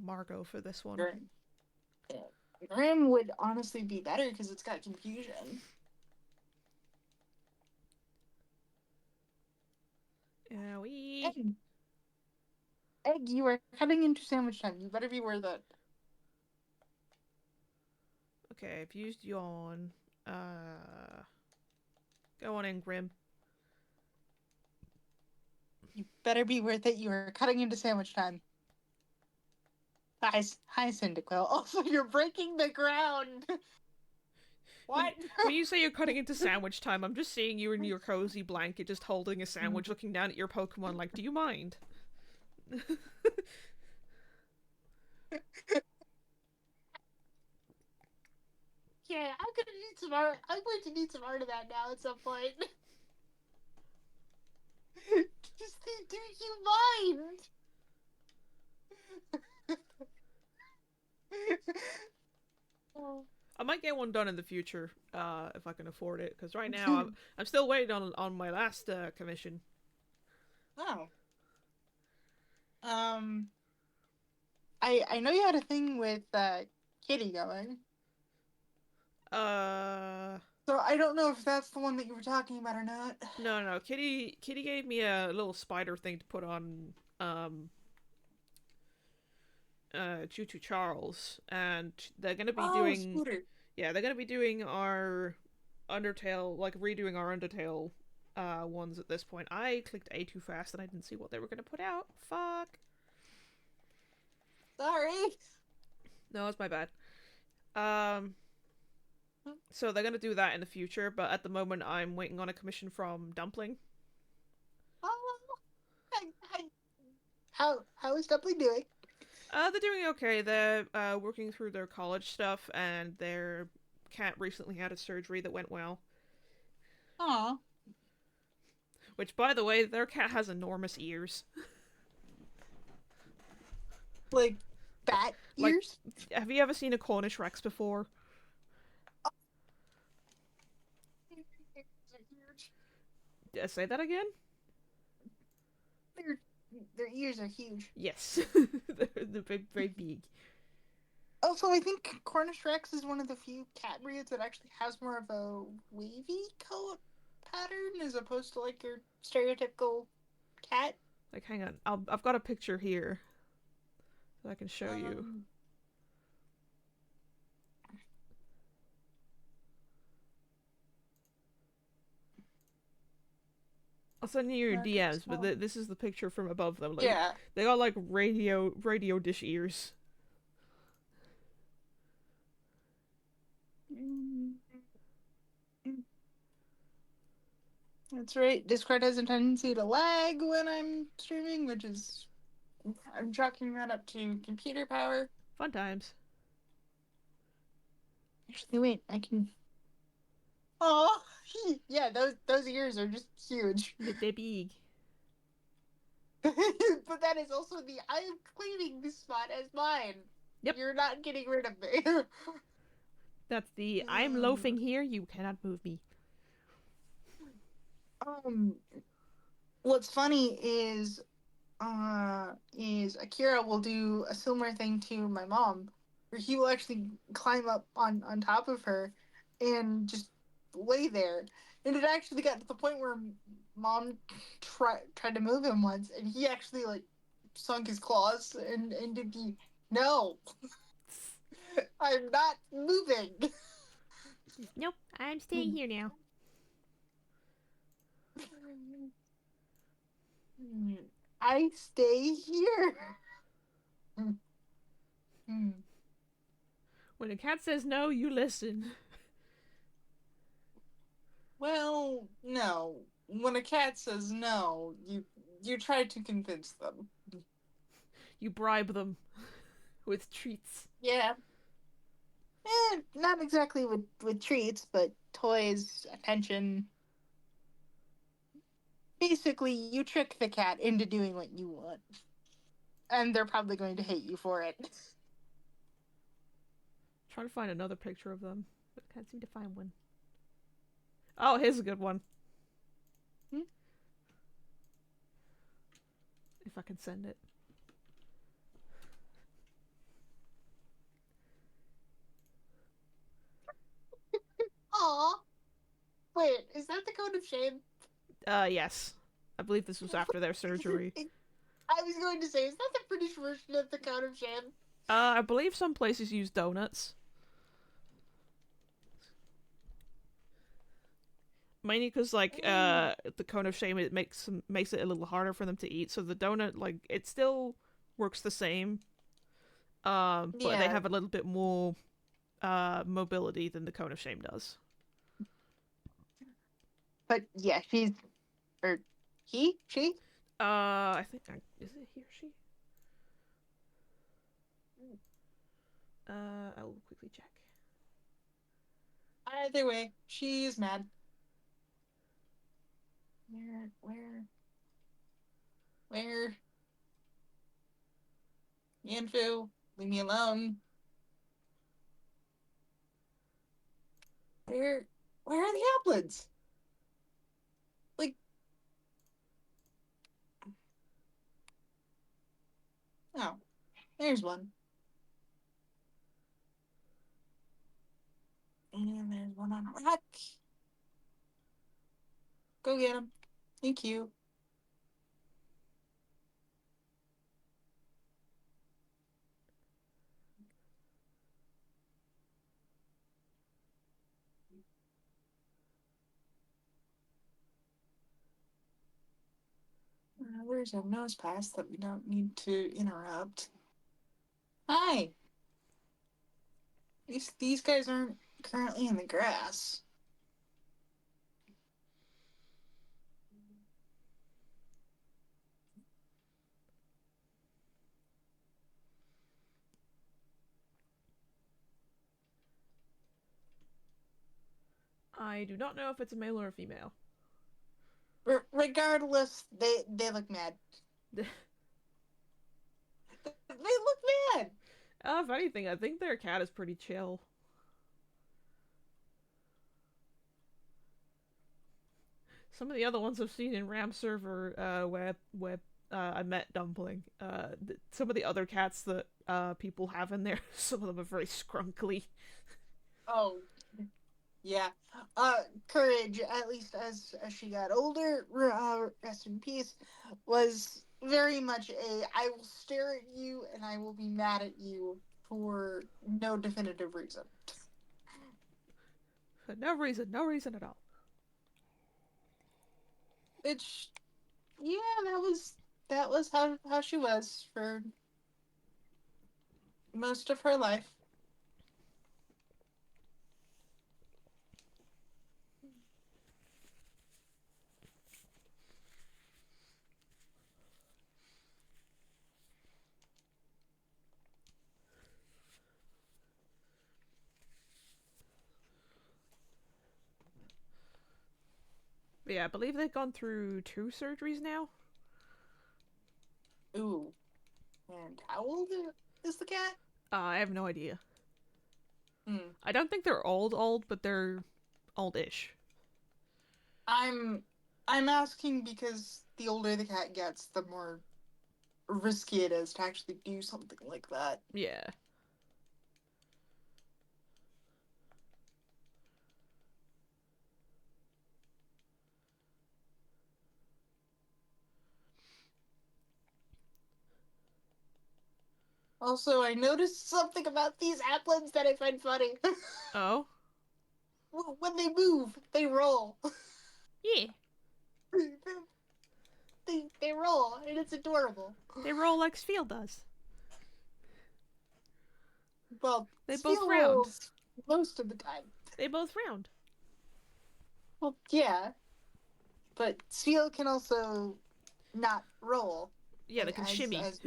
Margot for this one. Grim. Yeah. Grim would honestly be better because it's got confusion. Owie. Egg. Egg, you are cutting into sandwich time. You better be worth it. Okay, I've used yawn. Go on in, Grim. You better be worth it. You are cutting into sandwich time. Hi, Cyndaquil. Also, you're breaking the ground. What? When you say you're cutting into sandwich time, I'm just seeing you in your cozy blanket, just holding a sandwich, looking down at your Pokemon like, do you mind? Yeah, I'm gonna need some art. I'm going to need some art of that now at some point. Just do you mind? Oh. I might get one done in the future, if I can afford it, because right now I'm still waiting on my last commission. Oh. Um. I know you had a thing with Kitty going. Uh, So I don't know if that's the one that you were talking about or not. no. Kitty gave me a little spider thing to put on Choo Choo Charles, and they're gonna be Oh, doing Scooter. yeah they're gonna be doing our Undertale, like redoing our Undertale ones at this point. I clicked A too fast and I didn't see what they were gonna put out. Fuck. Sorry. No, it's my bad. Um, so they're gonna do that in the future, but at the moment I'm waiting on a commission from Dumpling. Oh, I, how is Dumpling doing? They're doing okay. They're working through their college stuff, and their cat recently had a surgery that went well. Aw. Which, by the way, their cat has enormous ears. Like bat Like, ears? have you ever seen a Cornish Rex before? They're huge. Say that again? Their, their ears are huge. Yes. They're very big. Also, I think Cornish Rex is one of the few cat breeds that actually has more of a wavy coat pattern as opposed to like your stereotypical cat. Like, hang on. I've got a picture here that I can show you. Um, I'll send you your not gonna DMs, but smell. this is the picture from above them. Like, Yeah. they got like radio dish ears. That's right. Discord has a tendency to lag when I'm streaming, which is I'm chalking that up to computer power. Fun times. Actually, wait, I can. Oh, yeah, those ears are just huge. They're big. But that is also the I am claiming this spot as mine. Yep. You're not getting rid of me. That's the I'm loafing here, you cannot move me. Um, what's funny is Akira will do a similar thing to my mom, where he will actually climb up on top of her and just lay there. And it actually got to the point where mom tried to move him once, and he actually like sunk his claws and did the no, I'm not moving. Nope, I'm staying here now. I stay here. When a cat says no, you listen. Well, no. When a cat says no, you try to convince them. You bribe them with treats. Yeah. Not exactly with treats, but toys, attention. Basically, you trick the cat into doing what you want, and they're probably going to hate you for it. Trying to find another picture of them, but can't seem to find one. Oh, here's a good one. Hmm? If I can send it. Aw. Wait, is that the cone of shame? Yes. I believe this was after their surgery. I was going to say, is that the British version of the cone of shame? I believe some places use donuts. Mainly because, like, the cone of shame, it makes it a little harder for them to eat. So the donut, like, it still works the same. But they Yeah, have a little bit more mobility than the cone of shame does. but yeah, she's or she. I think is it he or she? I will quickly check. Either way, she's mad. Where? Yanfu, leave me alone. Where? Where are the applets? Like, oh, there's one. And there's one on a rack. Go get him. Thank you. There's a nose pass that we don't need to interrupt. Hi. These guys aren't currently in the grass. I do not know if it's a male or a female. Regardless, they look mad. They look mad. If anything, I think their cat is pretty chill. Some of the other ones I've seen in Ram server, where I met Dumpling. Some of the other cats that people have in there, some of them are very scrunkly. Oh, yeah. Courage, at least as she got older, rest in peace, was very much a I will stare at you and I will be mad at you for no definitive reason. For no reason at all. Which, yeah, that was how she was for most of her life. But yeah, I believe they've gone through 2 surgeries now. Ooh, and how old is the cat? I have no idea. Hmm. I don't think they're old, but they're old-ish. I'm asking because the older the cat gets, the more risky it is to actually do something like that. Yeah. Also, I noticed something about these applets that I find funny. Oh? When they move, they roll. Yeah. They roll, and it's adorable. They roll like Spiel does. Well, They both Spiel round. rolls most of the time. They both round. Well, yeah, but Spiel can also not roll, Yeah, they can shimmy. as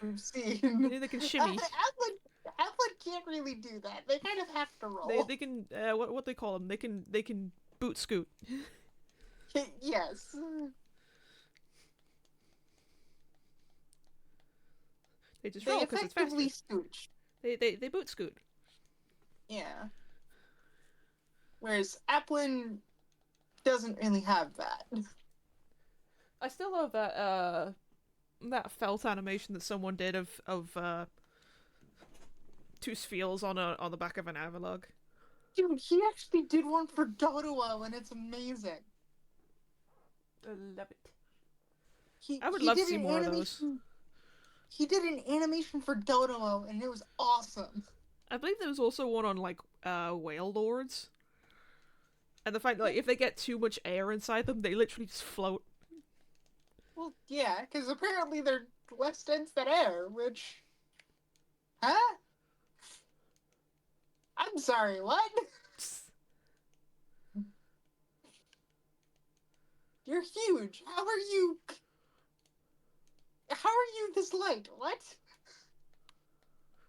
we've seen. They can shimmy. Applin can't really do that. They kind of have to They roll. they can what they call them? They can boot scoot. Yes. They just They roll because it's faster. effectively scooch. They boot scoot. Yeah. Whereas Applin doesn't really have that. I still love that felt animation that someone did of two feels on the back of an Avalog. Dude, he actually did one for Dodoa, and it's amazing. I love it. He I would he love to did see an more of those. animation. He did an animation for Dodoa, and it was awesome. I believe there was also one on like whale lords, and the fact that like if they get too much air inside them, they literally just float. Well, yeah, because apparently they're less dense than air, which. Huh? I'm sorry, what? You're huge. How are you. How are you this light? What?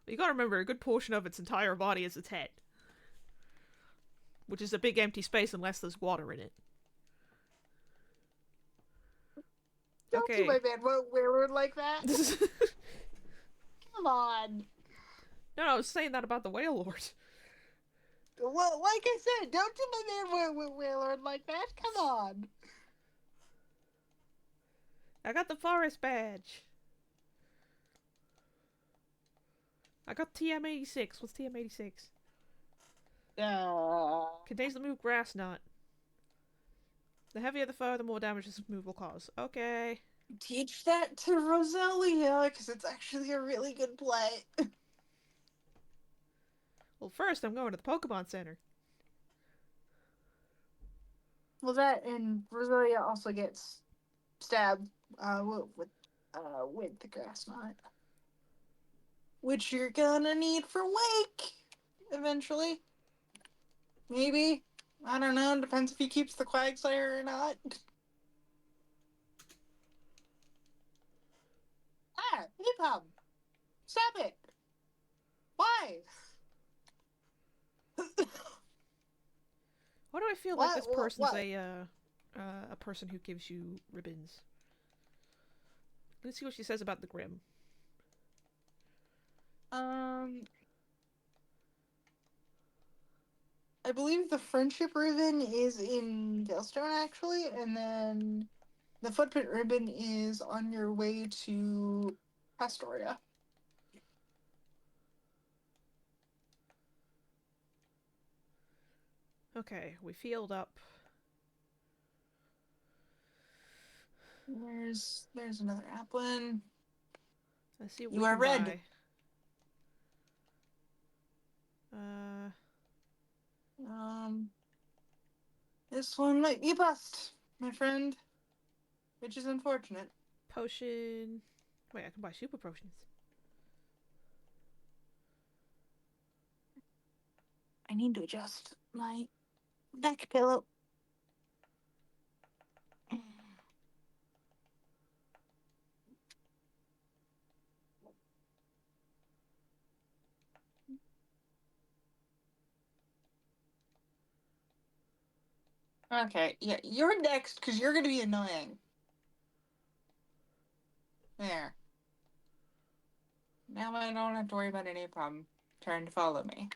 You gotta remember, a good portion of its entire body is its head, which is a big empty space unless there's water in it. Don't do Okay. my man Wayward like that. No, Come on. I was saying that about the whale lord. Well, like I said, don't do my man Wayward like that. Come on. I got the forest badge. I got TM86. What's TM86? Contains the move grass knot. The heavier the foe, the more damage this move will cause. Okay. Teach that to Roselia, because it's actually a really good play. Well, first I'm going to the Pokemon Center. Well, that and Roselia also gets stabbed with the grass knot, which you're gonna need for Wake eventually. Maybe. I don't know. Depends if he keeps the Quagslayer or not. Ah, Hip-Hop! Stop it! Why? Why do I feel like this person's a person who gives you ribbons? Let's see what she says about the Grim. I believe the friendship ribbon is in Galestone, actually, and then the footprint ribbon is on your way to Pastoria. Okay, we field up. There's another Applin. Let's see what You we are can red. buy. Um, this one might be a bust, my friend, which is unfortunate. Potion. Wait, I can buy super potions. I need to adjust my neck pillow. Okay, yeah, you're next because you're gonna be annoying. There. Now I don't have to worry about any problem trying to follow me.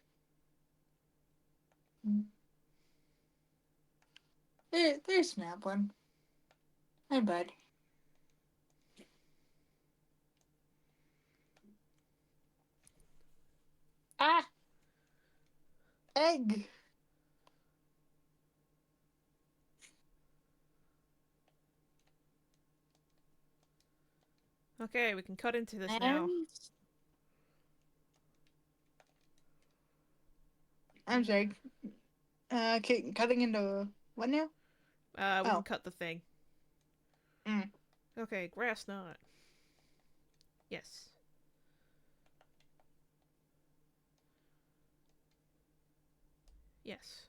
There's Snaplin. Hi, bud. Ah! Egg! Okay, we can cut into this now. And... I'm sorry. Okay, cutting into what now? We can cut the thing. Mm. Okay, grass knot. Yes. Yes.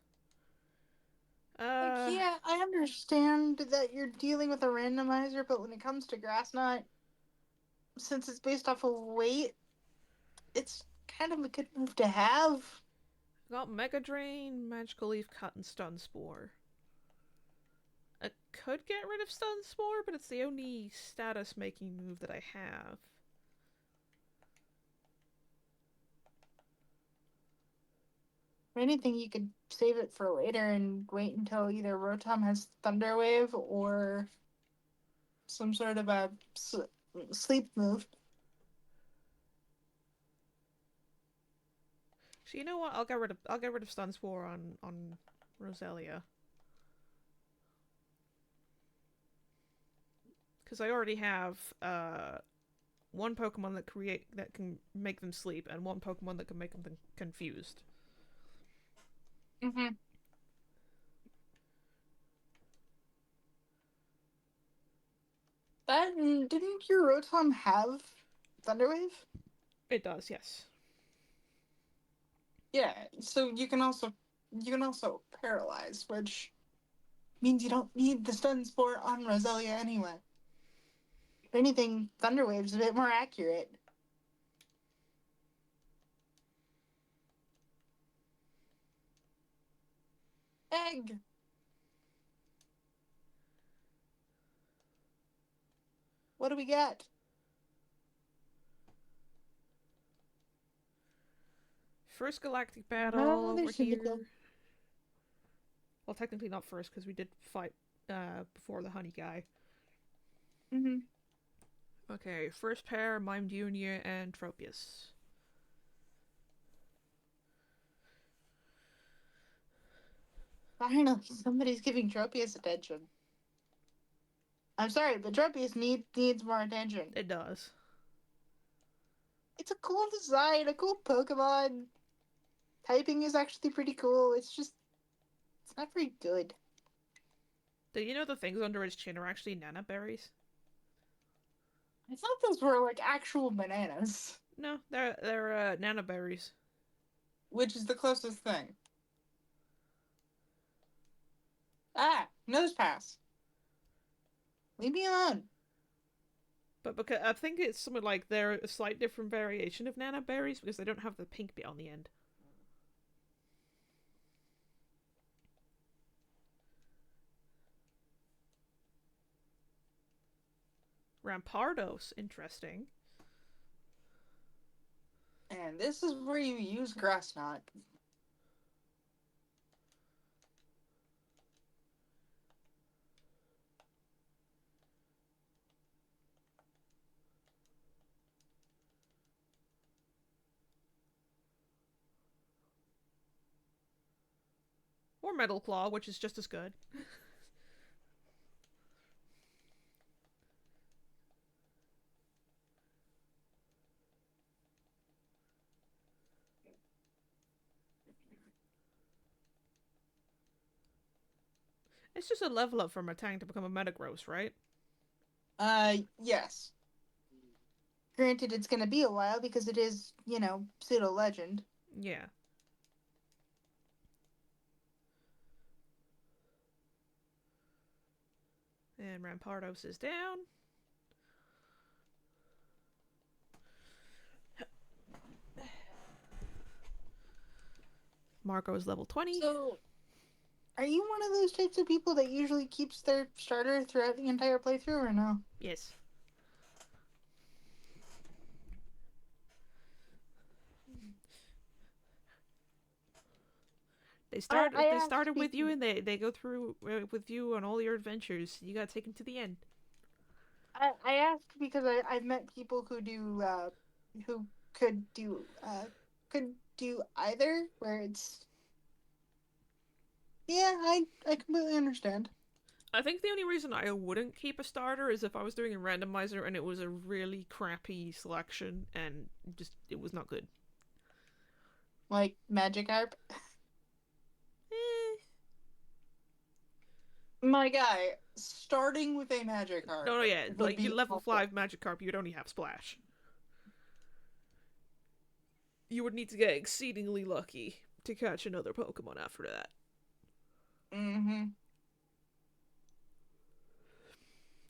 Yeah, I understand that you're dealing with a randomizer, but when it comes to grass knot, since it's based off of weight, it's kind of a good move to have. Got Mega Drain, Magical Leaf Cut, and Stun Spore. I could get rid of Stun Spore, but it's the only status making move that I have. anything, you could save it for later and wait until either Rotom has Thunder Wave or some sort of a sleep move. So you know what? I'll get rid of Stun Spore on Roselia. Because I already have one Pokemon that can make them sleep, and one Pokemon that can make them confused. Mm-hmm. That didn't your Rotom have Thunderwave? It does, yes. Yeah, so you can also paralyze, which means you don't need the stun spore on Roselia anyway. If anything, Thunderwave's a bit more accurate. Egg. What do we get? First galactic battle Oh, over there's here. Cyndaquil. Well, technically not first because we did fight before the honey guy. Mm-hmm. Okay, first pair, Mime Junior and Tropius. Finally, somebody's giving Tropius attention. I'm sorry, but Tropius needs more attention. It does. It's a cool design, a cool Pokemon. Typing is actually pretty cool. It's not very good. Do you know the things under its chin are actually nana berries? I thought those were like actual bananas. No, they're nana berries. Which is the closest thing? Ah, nose pass. Leave me alone. But because I think it's something like they're a slight different variation of nana berries because they don't have the pink bit on the end. Rampardos, interesting. And this is where you use Grass Knot. Or Metal Claw, which is just as good. It's just a level up from a tank to become a Metagross, right? Yes. Granted, it's gonna be a while because it is, pseudo legend. Yeah. And Rampardos is down. Marco is level 20. So, are you one of those types of people that usually keeps their starter throughout the entire playthrough, or no? Yes. They started with you and they go through with you on all your adventures. You gotta take them to the end. I asked because I've met people who could do either, where it's yeah, I completely understand. I think the only reason I wouldn't keep a starter is if I was doing a randomizer and it was a really crappy selection and just it was not good. Like Magikarp. Eh. My guy, starting with a Magikarp No, yeah, would like you be level awful. 5 Magikarp, you'd only have Splash. You would need to get exceedingly lucky to catch another Pokemon after that. Mm-hmm.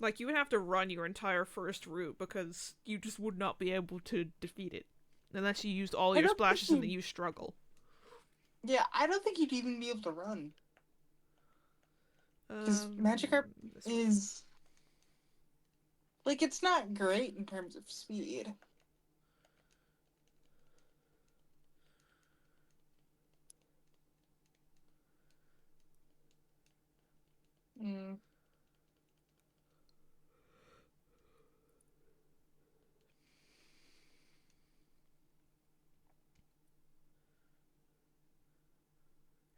Like, you would have to run your entire first route because you just would not be able to defeat it. Unless you used all I your don't think splashes and then you you struggle. Yeah, I don't think you'd even be able to run. Because Um, Magikarp this way. is like it's not great in terms of speed. Mm.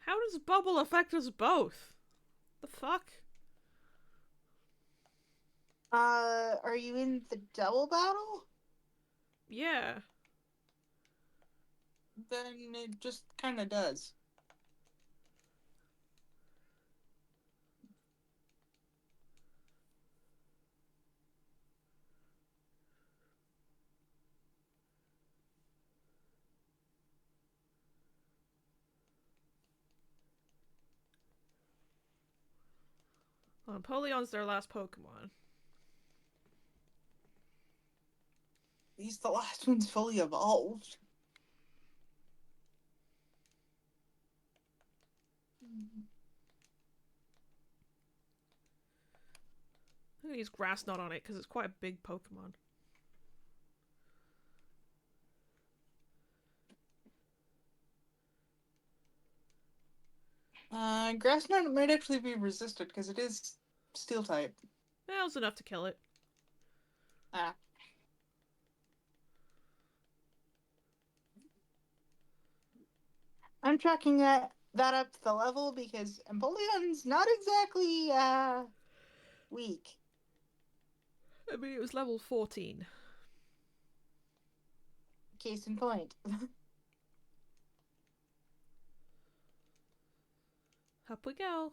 How does bubble affect us both? The fuck? Are you in the double battle? Yeah. Then it just kind of does. Well, Empoleon's their last Pokemon. He's the last one's fully evolved. I'm gonna use Grass Knot on it because it's quite a big Pokemon. Grass Knot might actually be resisted because it is steel type. That was enough to kill it. Ah. I'm tracking that up to the level because Empoleon's not exactly weak. I mean, it was level 14. Case in point. Up we go.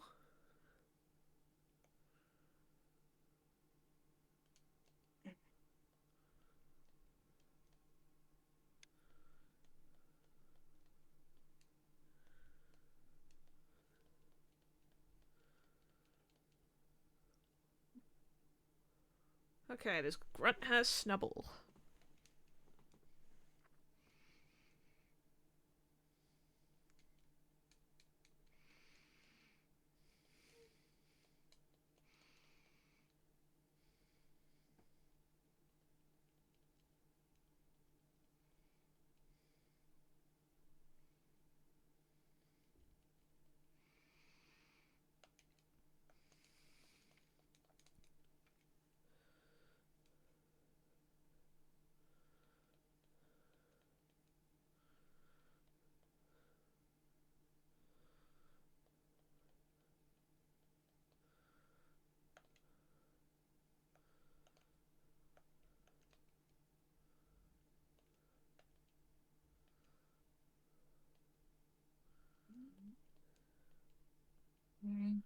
Okay, this grunt has Snubble. Mm.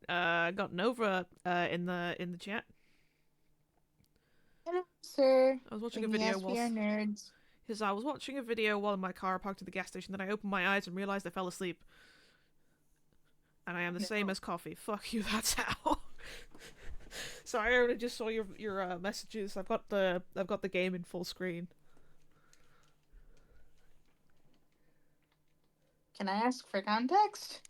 Oh, got Nova in the chat. Hello, sir. I was watching a And video yes, we are whilst nerds. because I was watching a video while in my car parked at the gas station. Then I opened my eyes and realized I fell asleep. And I am the same No. as coffee. Fuck you. That's how. Sorry, I only just saw your messages. I've got the game in full screen. Can I ask for context?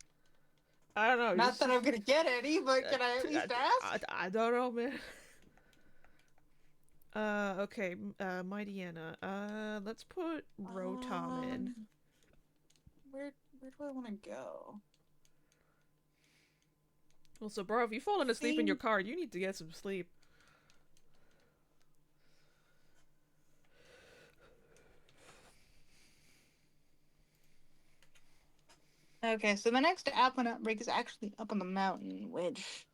I don't know. Not Just that I'm gonna get any, but can I at I, least ask? I don't know, man. Okay. Mighty Anna. Let's put Rotom in. Um, where do I want to go? Also, bro, if you've fallen I asleep in your think. car, you need to get some sleep. Okay, so the next Applin outbreak is actually up on the mountain, which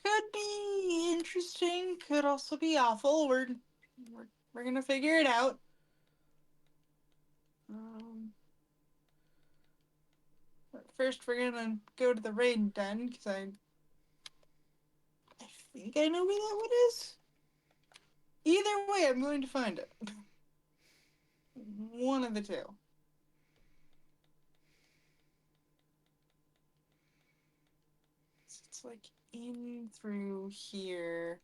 could be interesting, could also be awful. We're gonna figure it out. Um, but first we're gonna go to the rain den because I think I know where that one is. Either way, I'm going to find it. One of the two. It's like in through here.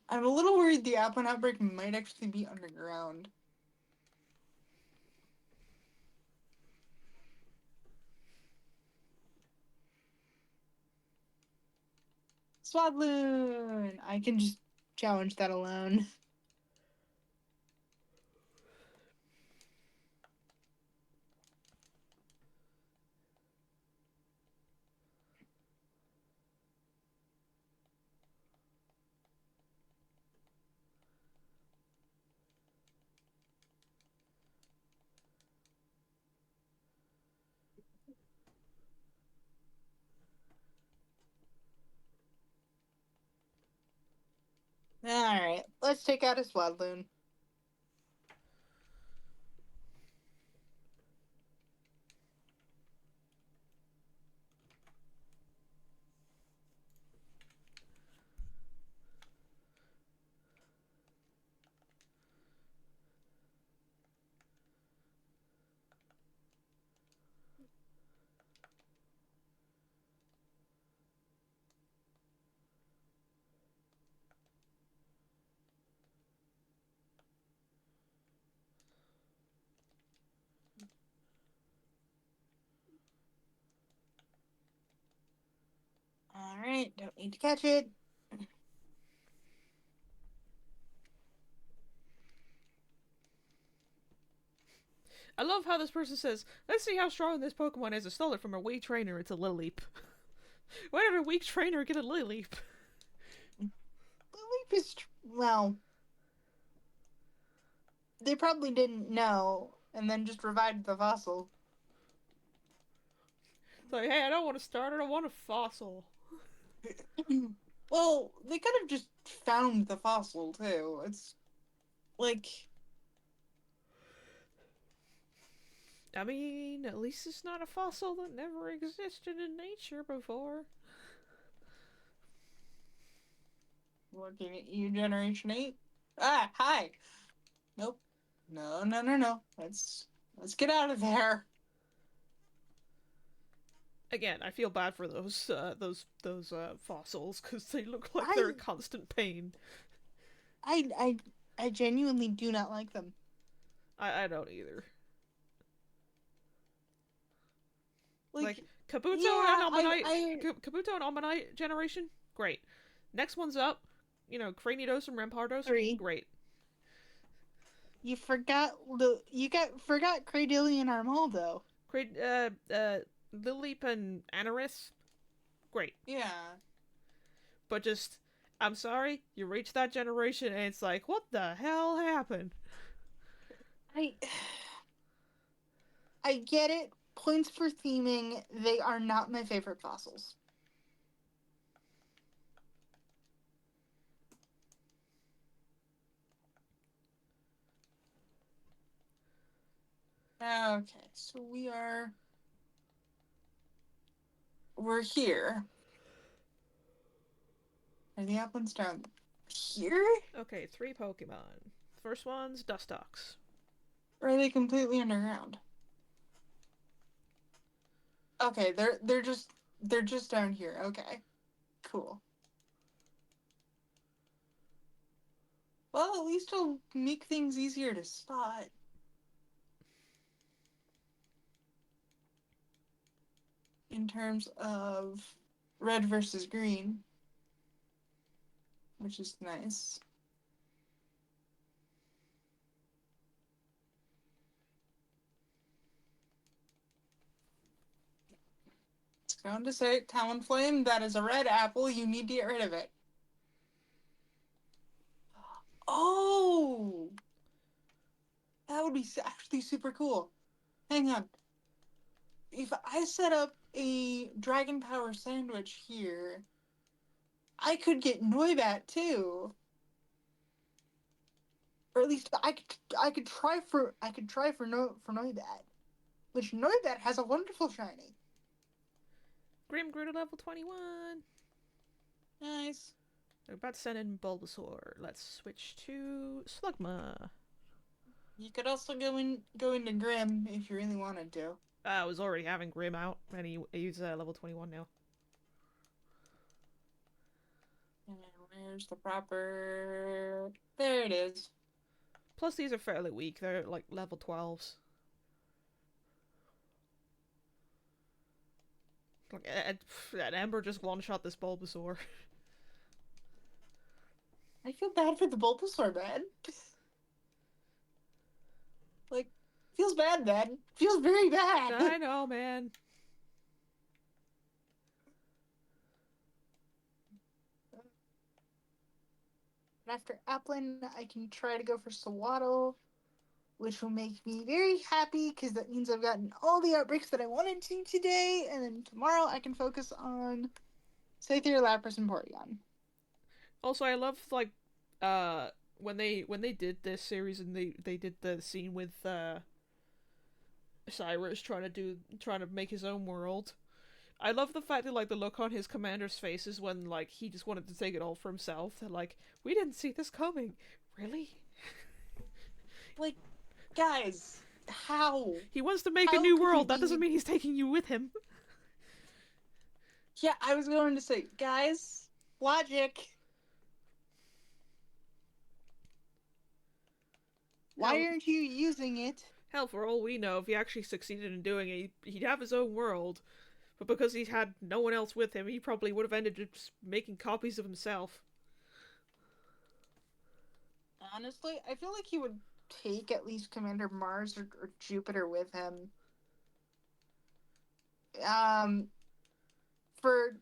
I'm a little worried the Applin outbreak might actually be underground. Swadloon! I can just challenge that alone. Alright, let's take out a Swadloon. Alright, don't need to catch it. I love how this person says, let's see how strong this Pokemon is. I stole it from a weak trainer. It's a Lileep. Why did a weak trainer get a Lileep? Lileep is, well, they probably didn't know, and then just revived the fossil. It's like, hey, I don't want a starter, I want a fossil. Well, they could have just found the fossil, too. It's, like... I mean, at least it's not a fossil that never existed in nature before. Looking at you, Generation 8. Ah, hi! Nope. No, no, no, no. Let's get out of there. Again, I feel bad for those fossils because they look like they're a constant pain. I genuinely do not like them. I don't either. Like Kabuto yeah, and Almanite, Kabuto and Almanite generation, great. Next one's up, Cranidos and Rampardos, 3. great. You forgot forgot Cradilly and Armaldo. Lileep and Anaris, great. Yeah. But just, I'm sorry, you reach that generation and it's like, what the hell happened? I get it. Points for theming. They are not my favorite fossils. Okay, so we're here. Are the Applins down here? Okay, 3 Pokemon. First one's Dustox. Or are they completely underground? Okay, they're just down here. Okay. Cool. Well, at least it'll make things easier to spot. In terms of red versus green, which is nice. It's going to say Talonflame, that is a red apple, you need to get rid of it. Oh! That would be actually super cool. Hang on. If I set up a Dragon Power sandwich here, I could get Noibat too. Or at least I could try for Noibat. Which Noibat has a wonderful shiny. Grimgruda level 21. Nice. We're about to send in Bulbasaur. Let's switch to Slugma. You could also go into Grim if you really wanted to. I was already having Grim out, and he's level 21 now. And where's the proper... There it is. Plus, these are fairly weak. They're like level 12s. Like, and Ember just one-shot this Bulbasaur. I feel bad for the Bulbasaur, man. Like, feels bad, man. Feels very bad. I know, man. After Applin, I can try to go for Sawaddle, which will make me very happy because that means I've gotten all the outbreaks that I wanted to today, and then tomorrow I can focus on Scyther, Lapras, and Porygon. Also, I love like uh when they did this series and they did the scene with Cyrus trying to make his own world. I love the fact that like the look on his commander's faces when like he just wanted to take it all for himself. They're like, we didn't see this coming. Really? Like, guys, how? He wants to make a How new could world. That he doesn't mean he's taking you with him. Yeah, I was going to say, guys, logic. Why aren't you using it? Hell, for all we know, if he actually succeeded in doing it, he'd have his own world. But because he had no one else with him, he probably would have ended up just making copies of himself. Honestly, I feel like he would take at least Commander Mars or Jupiter with him. Um, for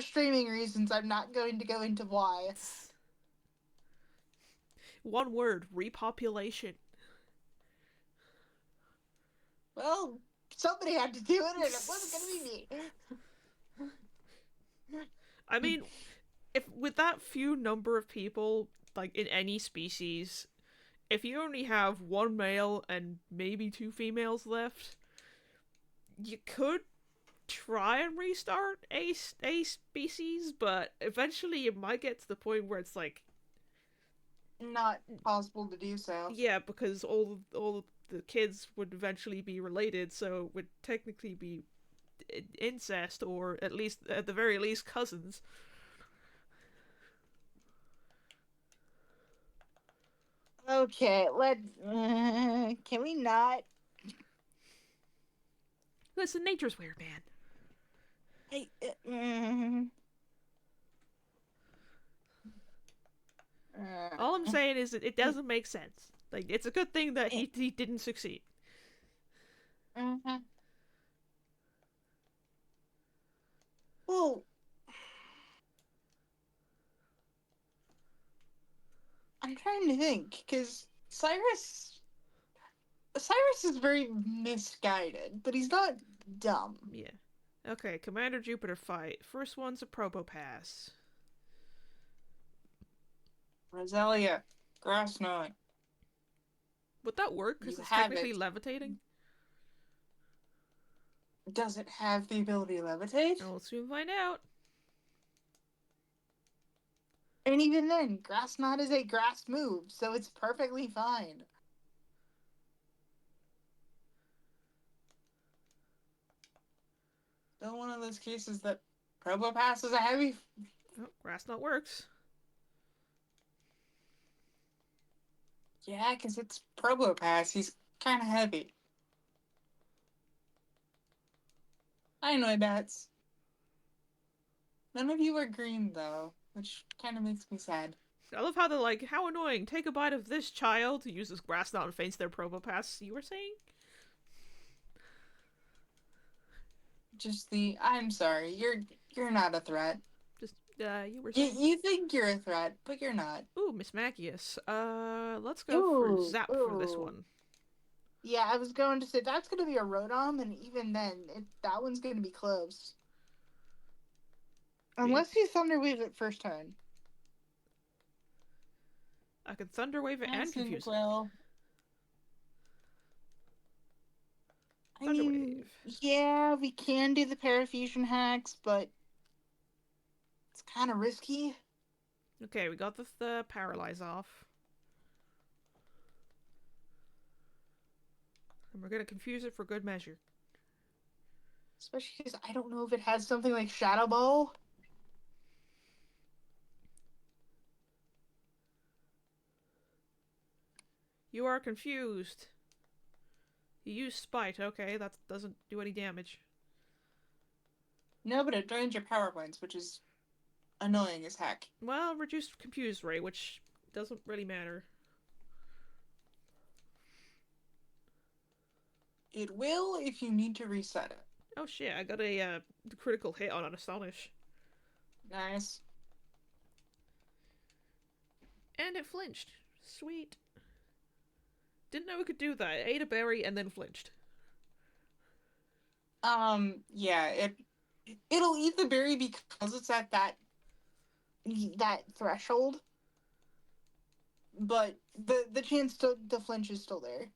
streaming reasons, I'm not going to go into why. One word: repopulation. Well, somebody had to do it, and it wasn't going to be me. I mean, if with that few number of people, like in any species, if you only have one male and maybe two females left, you could try and restart a species, but eventually it might get to the point where it's like Not possible to do so. yeah, because all the kids would eventually be related, so it would technically be incest, or at the very least cousins. Okay, can we not? Listen, nature's weird, man. All I'm saying is that it doesn't make sense. Like, it's a good thing that he didn't succeed. Well, I'm trying to think because Cyrus is very misguided, but he's not dumb. Yeah. Okay, Commander Jupiter fight. First one's a Probopass. Roselia, Grass Knot. Would that work? Because You it's have technically it. levitating. Does it have the ability to levitate? I'll soon find out. And even then, Grass Knot is a grass move, so it's perfectly fine. Still one of those cases that Probopass is a heavy. Oh, Grass Knot works. Yeah, because it's Probopass. He's kind of heavy. I know bats. None of you are green, though, which kind of makes me sad. I love how they're like, how annoying, take a bite of this, child, who uses Grass Knot and faints their Probopass, you were saying? Just I'm sorry, you're not a threat. Just, you were saying? You think you're a threat, but you're not. Ooh, Miss Magius. Let's go for Zap for this one. Yeah, I was going to say, that's going to be a Rotom, and even then, that one's going to be close. Unless you Thunder Wave it first turn. I could Thunder Wave it and confuse it. I mean, yeah, we can do the Parafusion hacks, but it's kind of risky. Okay, we got the Paralyze off. And we're gonna confuse it for good measure. Especially because I don't know if it has something like Shadow Ball. You are confused. You use Spite. Okay, that doesn't do any damage. No, but it drains your power points, which is annoying as heck. Well, reduced confuse rate, which doesn't really matter. It will if you need to reset it. Oh shit, I got a critical hit on an Astonish. Nice. And it flinched. Sweet. Didn't know it could do that. It ate a berry and then flinched. Yeah, it'll eat the berry because it's at that threshold, but the chance to flinch is still there.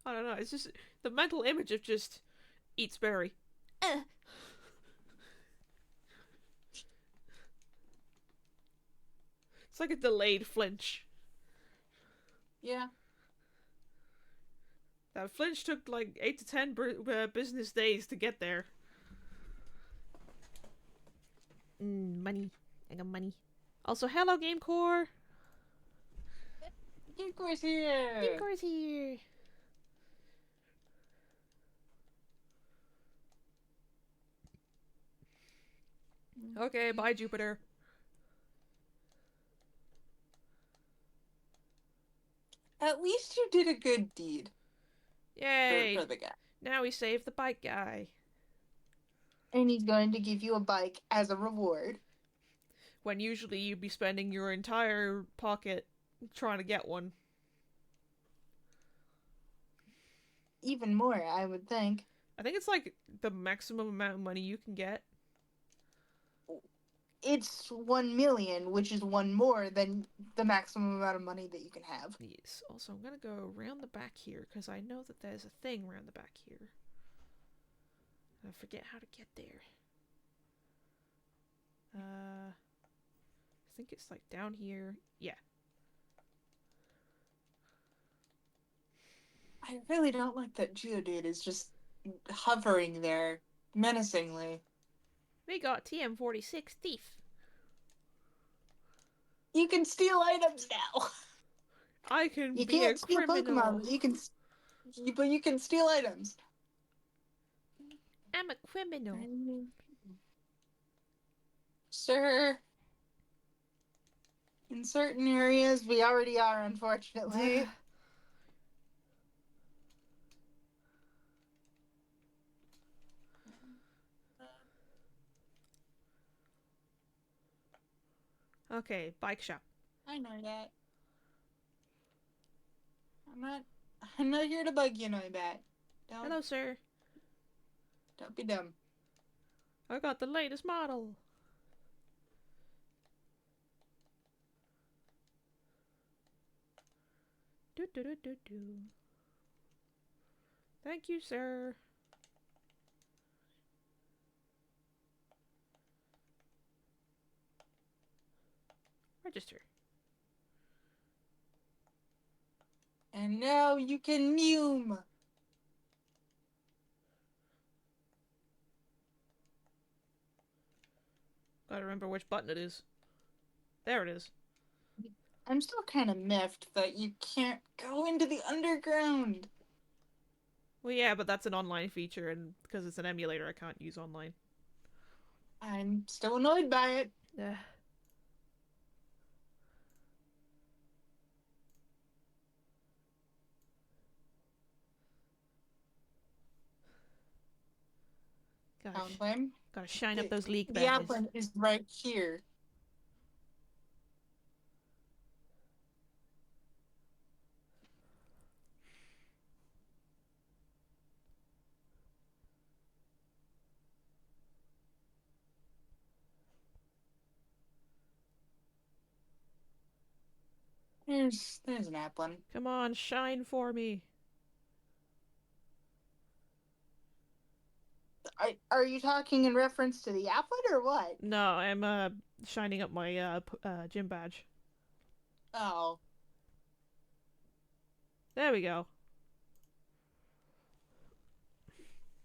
I don't know, it's just the mental image of just eats berry. Eh. It's like a delayed flinch. Yeah. That flinch took like 8 to 10 business days to get there. Money. I got money. Also, hello, GameCore. GameCore's here. GameCore's here. Okay, bye, Jupiter. At least you did a good deed Yay! for the guy. Now we saved the bike guy. And he's going to give you a bike as a reward. When usually you'd be spending your entire pocket trying to get one. Even more, I would think. I think it's like the maximum amount of money you can get. It's 1 million, which is one more than the maximum amount of money that you can have. Yes. Also, I'm gonna go around the back here because I know that there's a thing around the back here. I forget how to get there. I think it's like down here. Yeah. I really don't like that Geodude is just hovering there menacingly. We got TM46 Thief. You can steal items now. I can You be a can't steal criminal. Pokemon, but you can steal items. I'm a criminal. Sir, in certain areas we already are, unfortunately. Okay, bike shop. I know that. I'm not I'm not here to bug you, know that. Hello, sir. Don't be dumb. I got the latest model. Do do do do do. Thank you, sir. Register. And now you can Mew. Gotta remember which button it is. There it is. I'm still kind of miffed that you can't go into the underground. Well, yeah, but that's an online feature, and because it's an emulator, I can't use online. I'm still annoyed by it. Gotta shine up those leak The badges. Applin is right here. There's an Applin. Come on, shine for me. Are you talking in reference to the Applin or what? No, I'm shining up my gym badge. Oh. There we go.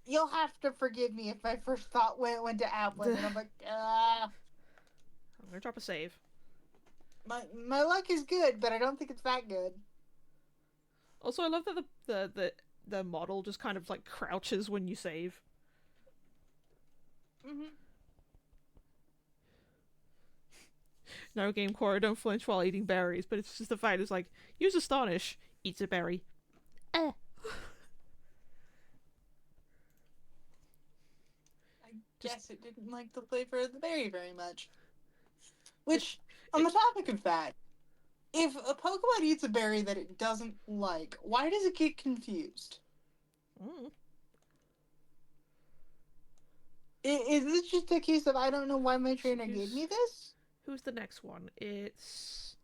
you'll have to forgive me if my first thought went to Applin, and I'm like, ah. I'm gonna drop a save. My luck is good, but I don't think it's that good. Also, I love that the model just kind of like crouches when you save. Mm-hmm. No game core, don't flinch while eating berries, but it's just the fact it's like, use astonish, eats a berry. Eh. I Just guess it didn't like the flavor of the berry very much. just Which, on it, the topic of that, if a Pokemon eats a berry that it doesn't like, why does it get confused? mm, Is this just a case of I don't know why my trainer gave me this? who's the next one? It's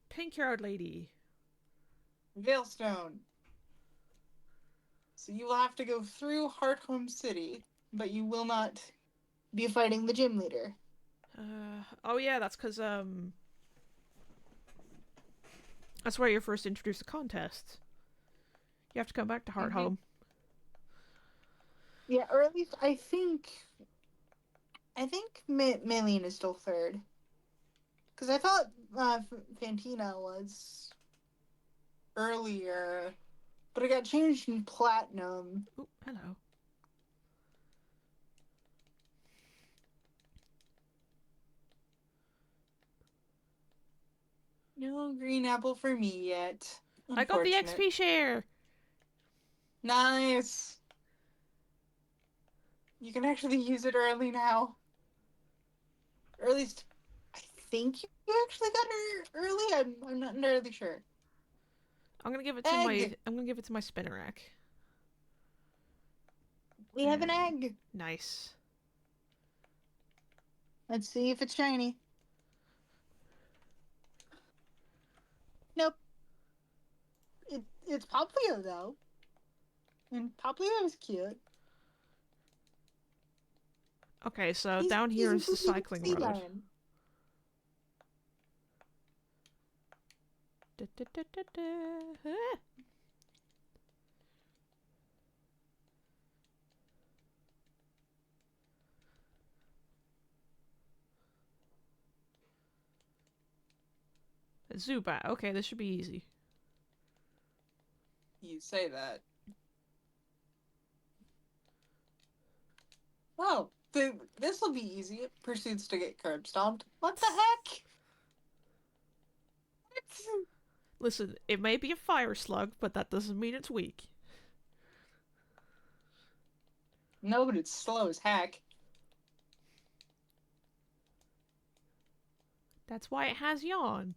pink haired lady. Veilstone. So you will have to go through Hearthome City, but you will not be fighting the gym leader. Oh yeah, that's because that's where you're first introduced to contests. You have to come back to Heart Mm-hmm. Home. Yeah, or at least I think Maylene is still third. Because I thought Fantina was earlier, but it got changed in Platinum. Oh, hello. No green apple for me yet. I got the Unfortunate. XP share. Nice. You can actually use it early now. Or at least, I think you actually got it early. I'm not entirely sure. I'm gonna give it to my. Egg! I'm gonna give it to my Spinnerack. We have an egg. Nice. Let's see if it's shiny. Nope. It's Poplio, though. And Poplio is cute. Okay, so He's down here is the included in cycling Sea road. Lion. Da, da, da, da, da. Ah. Zubat. Okay, this should be easy. You say that. Oh, this will be easy. It proceeds to get curb stomped. What the heck? Listen, it may be a fire slug, but that doesn't mean it's weak. No, but it's slow as heck. That's why it has yawn.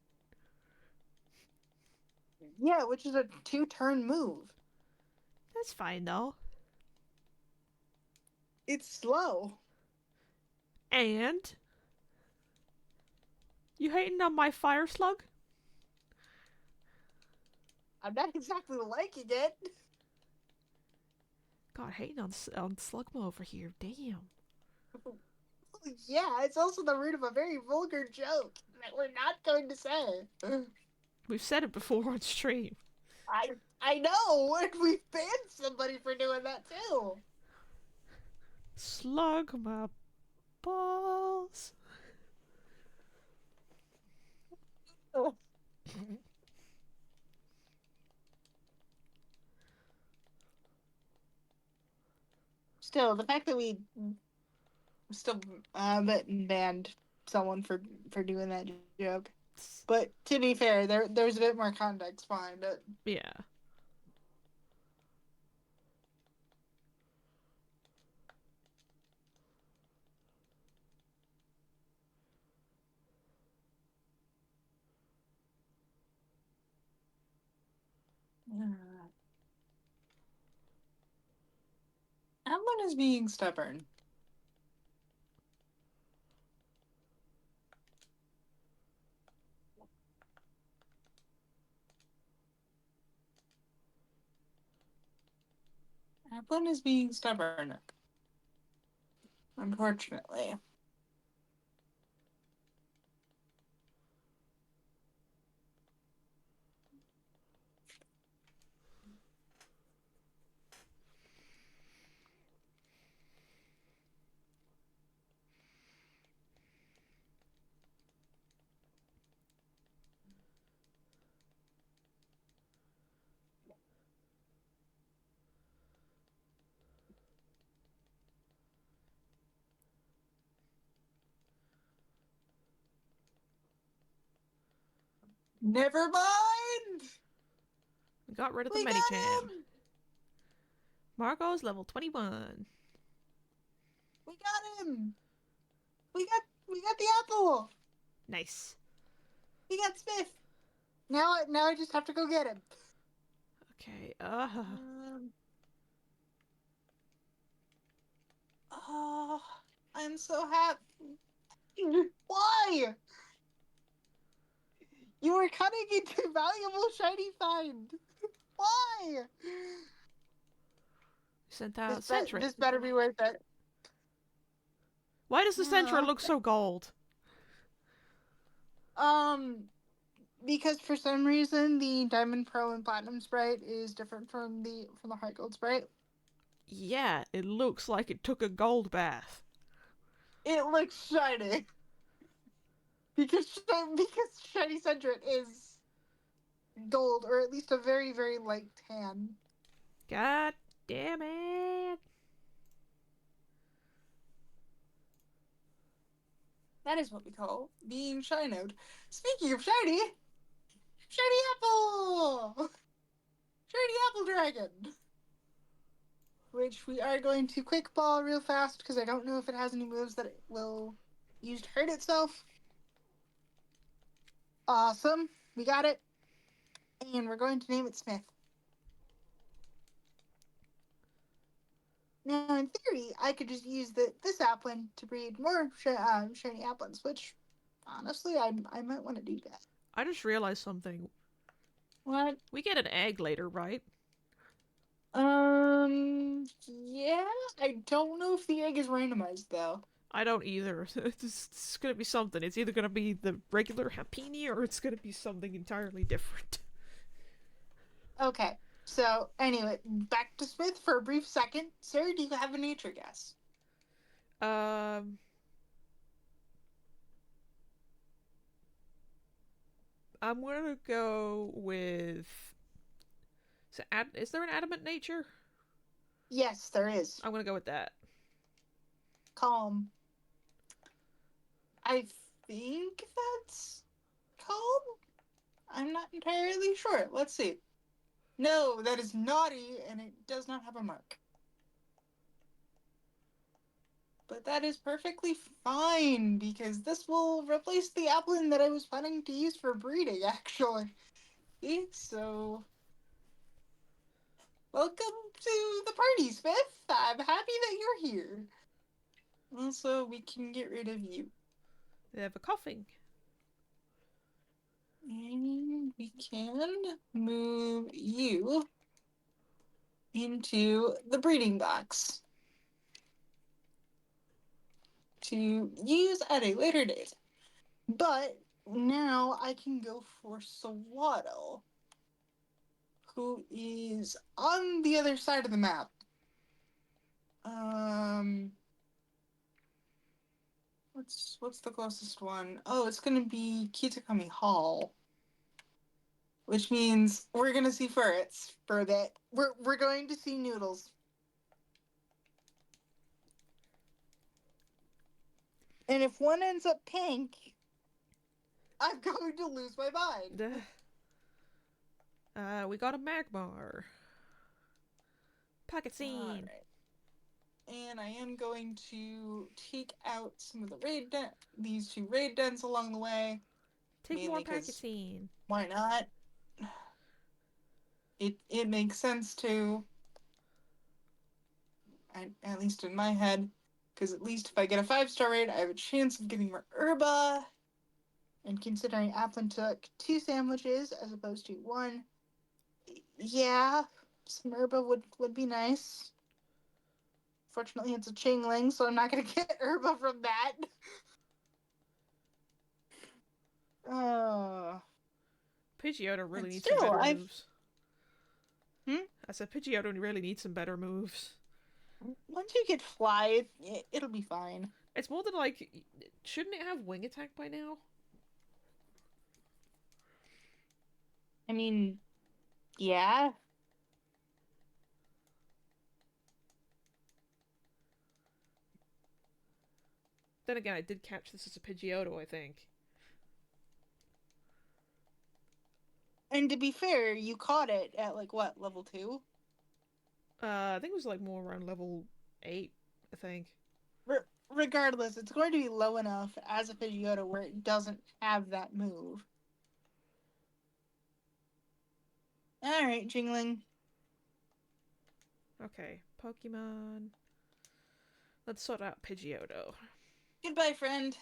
Yeah, which is a 2-turn move. That's fine though. It's slow. And you hating on my fire slug? I'm not exactly liking it. God, hating on Slugma over here. Damn. Yeah, it's also the root of a very vulgar joke that we're not going to say. We've said it before on stream. I know, and we've banned somebody for doing that too. Slug my balls. Still, the fact that we still banned someone for doing that joke. But to be fair, there's a bit more context behind it. Yeah. Emlyn is being stubborn. Emlyn is being stubborn. Unfortunately. Never mind. We got rid of the We got Medicham. him. Margot's level 21. We got him. We got the apple. Nice. We got Smith. Now I just have to go get him. Okay, Um, oh, I'm so happy. Why? You were cutting into valuable shiny find. Why? sent This out bet Sentry. this better be worth it. Why does the Sentra Uh, look so gold? um, because for some reason the Diamond Pearl and Platinum sprite is different from the Heart Gold sprite. Yeah, it looks like it took a gold bath. It looks shiny because shiny Centret is gold, or at least a very very light tan. God damn it. That is what we call being shinoed. Speaking of shiny, shiny apple, shiny apple dragon, which we are going to quick ball real fast because I don't know if it has any moves that it will use to hurt itself. Awesome, we got it, and we're going to name it Smith. Now, in theory, I could just use this applin to breed more shiny applins, which honestly, I might want to do that. I just realized something. What? We get an egg later, right? Yeah, I don't know if the egg is randomized though. I don't either. It's gonna be something. It's either gonna be the regular Happini or it's gonna be something entirely different. Okay, so anyway, back to Smith for a brief second. Sarah, do you have a nature guess? Um, I'm gonna go with. Is there an adamant nature? Yes, there is. I'm gonna go with that. Calm. I think that's calm. I'm not entirely sure. Let's see. No, that is naughty, and it does not have a mark. But that is perfectly fine, because this will replace the applin that I was planning to use for breeding, actually. So, welcome to the party, Smith. I'm happy that you're here. Also, we can get rid of you. They have a coughing. And we can move you into the breeding box to use at a later date. But now I can go for Swaddle, who is on the other side of the map. Um, what's the closest one? Oh, it's gonna be Kitakami Hall, which means we're gonna see ferrets for a bit. We're going to see noodles. And if one ends up pink, I'm going to lose my mind. We got a Magmar. Pocket All scene. right. And I am going to take out some of the these two raid dens along the way, Take more mainly pocket because scene. why not? It makes sense to, at least in my head, because at least if I get a 5-star raid, I have a chance of getting more herba. And considering Applin took 2 sandwiches as opposed to 1, yeah, some herba would be nice. Fortunately, it's a Chingling, so I'm not gonna get herba from that. Uh, Pidgeotto really and needs some still, better I've moves. I said Pidgeotto really needs some better moves. once you get fly, it'll be fine. It's more than like, shouldn't it have wing attack by now? I mean, yeah. Then again, I did catch this as a Pidgeotto, I think. And to be fair, you caught it at like what, level 2? I think it was like more around level 8, I think. Regardless, it's going to be low enough as a Pidgeotto where it doesn't have that move. Alright, Jingling. Okay, Pokemon. Let's sort out Pidgeotto. Goodbye, friend.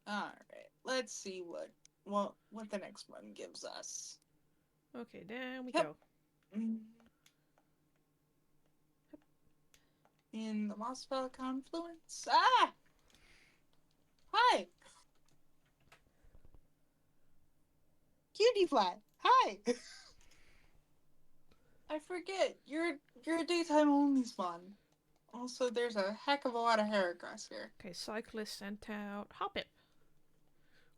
Alright, let's see what the next one gives us. Okay, down we Yep. go. In the Mossville Confluence. Ah! Hi! Cutie Fly! Hi! I forget, you're a daytime only spawn. Also, there's a heck of a lot of Heracross here. Okay, Cyclist sent out Hoppip,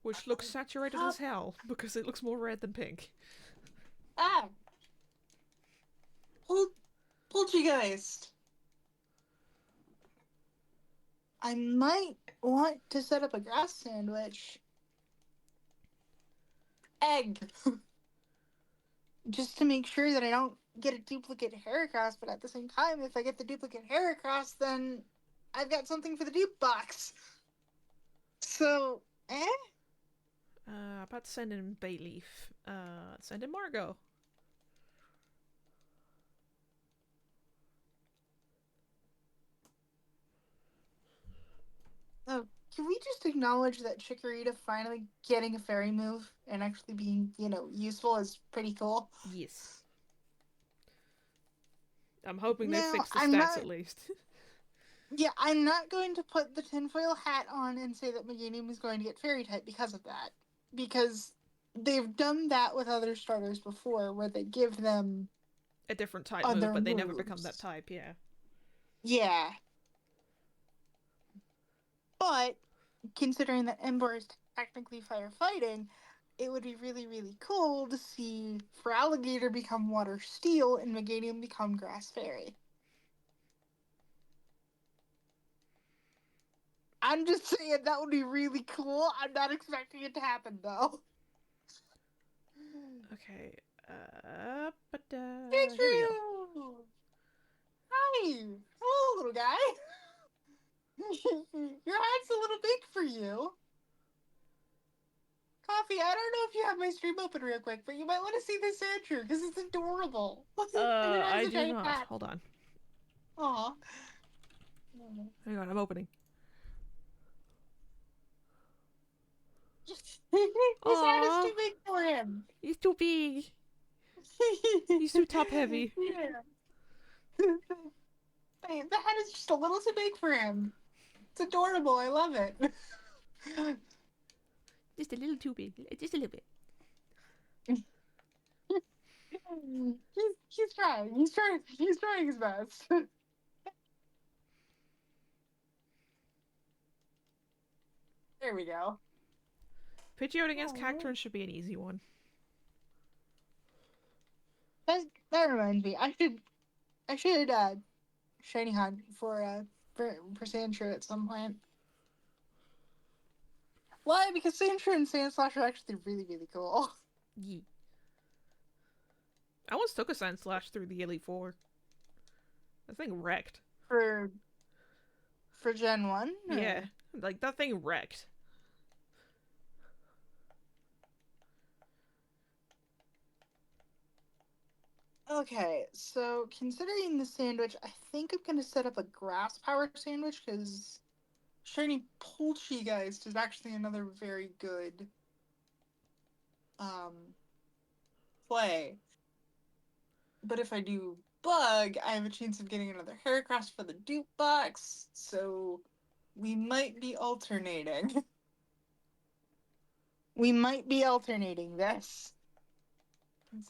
which looks saturated Hop! as hell because it looks more red than pink. Ah! Poltergeist! I might want to set up a grass sandwich. Egg! Just to make sure that I don't get a duplicate Heracross, but at the same time, if I get the duplicate Heracross, then I've got something for the dupe box. So, eh? About to send in Bayleaf. Send in Margot. Oh, can we just acknowledge that Chikorita finally getting a fairy move and actually being, useful is pretty cool? Yes. I'm hoping they Now, fix the I'm stats not. at least. Yeah, I'm not going to put the tinfoil hat on and say that Meganium is going to get fairy type because of that. Because they've done that with other starters before, where they give them A different type move, other but they never become that moves. type, yeah. Yeah, but considering that Ember is technically firefighting, it would be really, really cool to see for Alligator become Water Steel and Meganium become Grass Fairy. I'm just saying that would be really cool. I'm not expecting it to happen though. Okay, here we go. Pikachu! Hi! Hello, little guy! Your hat's a little big for you. Coffee, I don't know if you have my stream open real quick, but you might want to see this Andrew because it's adorable. And it has I a do giant not. hat. Hold on. Aw. Hang on, I'm opening. His hat is Aww, too big for him. he's too big. He's too top heavy. Yeah. The hat is just a little too big for him. It's adorable. I love it. Just a little too big. Just a little bit. He's trying. He's trying his best. There we go. Pidgeot against Oh, Cacturne should be an easy one. that reminds me. I should shiny hunt for Sandshrew at some point. Why? Because Sandshrew and Sandslash are actually really, really cool. Yee. I once took a Sand Slash through the Elite Four. That thing wrecked. For Gen 1? Yeah, like that thing wrecked. Okay, so considering the sandwich, I think I'm gonna set up a grass power sandwich because shiny Poltergeist is actually another very good um play. But if I do bug, I have a chance of getting another Heracross for the dupe box, so we might be alternating. We might be alternating this,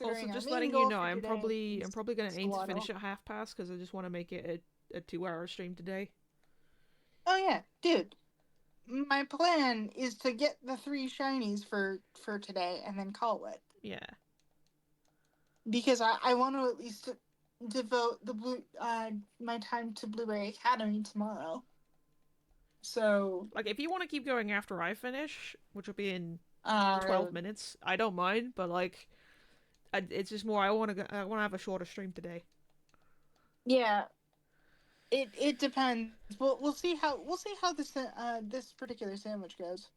Also, considering our just main letting you goal know, for I'm today probably I'm is probably gonna aim to Swaddle. finish at half past because I just want to make it a 2 hour stream today. Oh yeah, dude. My plan is to get the three shinies for today and then call it. Yeah. Because I want to at least devote the blue my time to Blueberry Academy tomorrow. So Like, if you want to keep going after I finish, which will be in uh 12 minutes, I don't mind. But like, it's just more I want to have a shorter stream today. yeah, it depends. We'll see how this particular sandwich goes.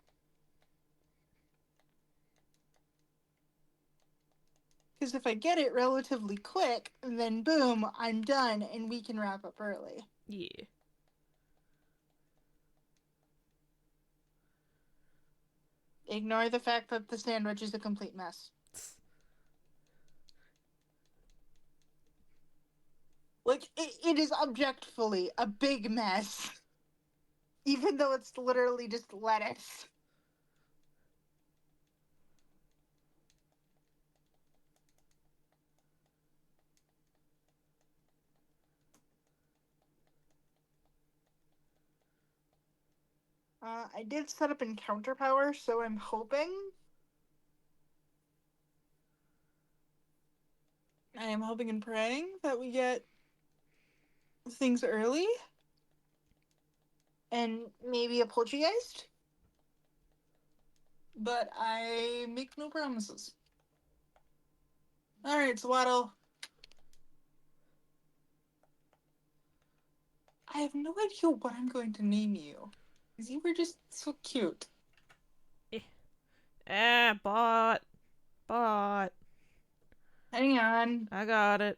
Because if I get it relatively quick, then boom, I'm done and we can wrap up early. Yeah. Ignore the fact that the sandwich is a complete mess. Like, it is objectively a big mess. Even though it's literally just lettuce. I did set up encounter power, so I'm hoping. I am hoping and praying that we get things early. And maybe a poltergeist. But I make no promises. Alright, Swaddle. I have no idea what I'm going to name you. Because you were just so cute. Bot. Bot. Hang on. I got it.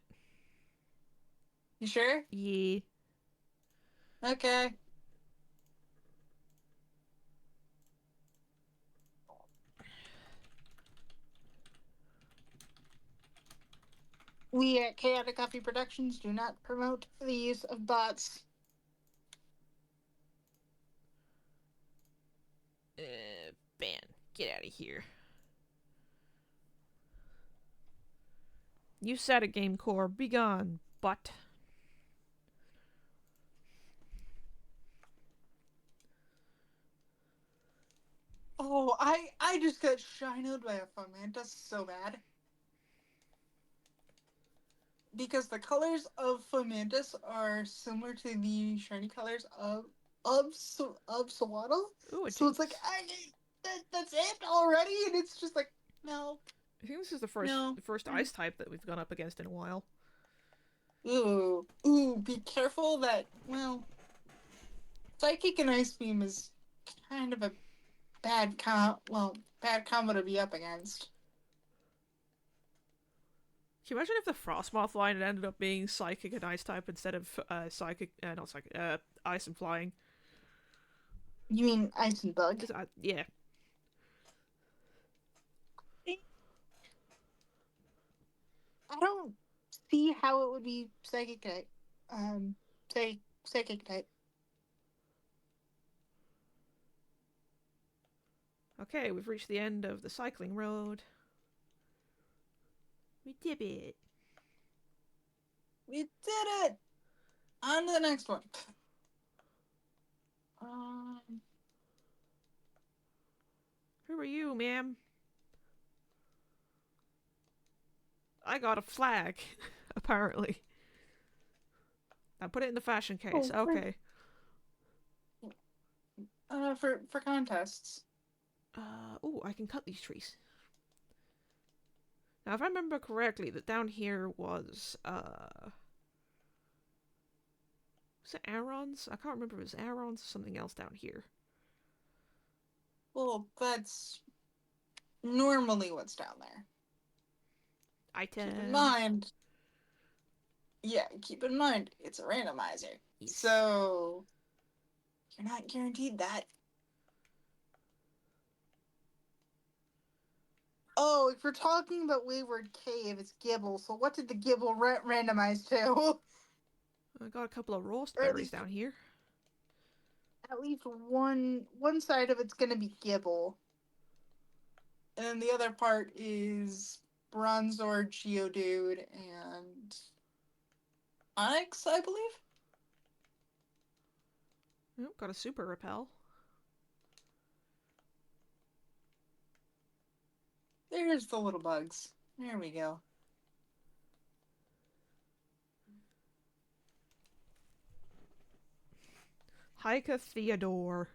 You sure? Yeah. Okay. We at Chaotic Coffee Productions do not promote the use of bots. Ban. Get out of here. You said a game core. Be gone, butt. Oh, I just got shinoed by a Fomantis so bad. Because the colors of Fomantis are similar to the shiny colors of Swaddle. Ooh, a So it's like, Jinx. that's it already? And it's just like, no, I think this is the first no. ice type that we've gone up against in a while. Ooh, be careful that, well, Psychic and Ice Beam is kind of a bad combo to be up against. Can you imagine if the Frostmoth line had ended up being Psychic and Ice type instead of not Psychic, Ice and Flying? You mean Ice and Bug? Yeah. I don't see how it would be Psychic type. Say Psychic type. Okay, we've reached the end of the cycling road. We did it. We did it! On to the next one. Um, Who are you, ma'am? I got a flag, apparently. I put it in the fashion case. oh, Okay. for contests. Oh, I can cut these trees. Now, if I remember correctly, that down here was it Aaron's? I can't remember if it was Aaron's or something else down here. Well, that's normally what's down there. Item. Keep in mind. Yeah, keep in mind, it's a randomizer. Yes. So, you're not guaranteed that. Oh, if we're talking about Wayward Cave, it's Gibble. So what did the Gibble randomize to? I got a couple of roast Or at berries least down here. one side of it's gonna be Gibble. And then the other part is Bronzor, Geodude, and Onyx, I believe. Oh, got a super repel. There's the little bugs. There we go. Heike Theodore.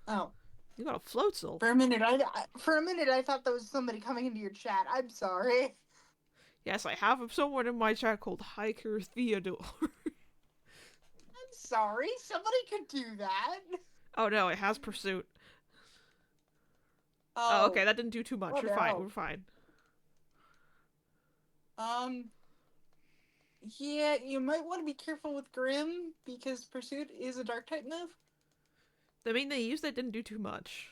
Oh, You got a Floatzel. for a minute, I thought that was somebody coming into your chat. I'm sorry. Yes, I have someone in my chat called Hiker Theodore. I'm sorry. Somebody could do that. Oh no, it has Pursuit. Oh, Oh, okay, that didn't do too much. what We're the fine, hell? we're fine. Yeah, you might want to be careful with Grim because Pursuit is a dark type move. The main they used that didn't do too much.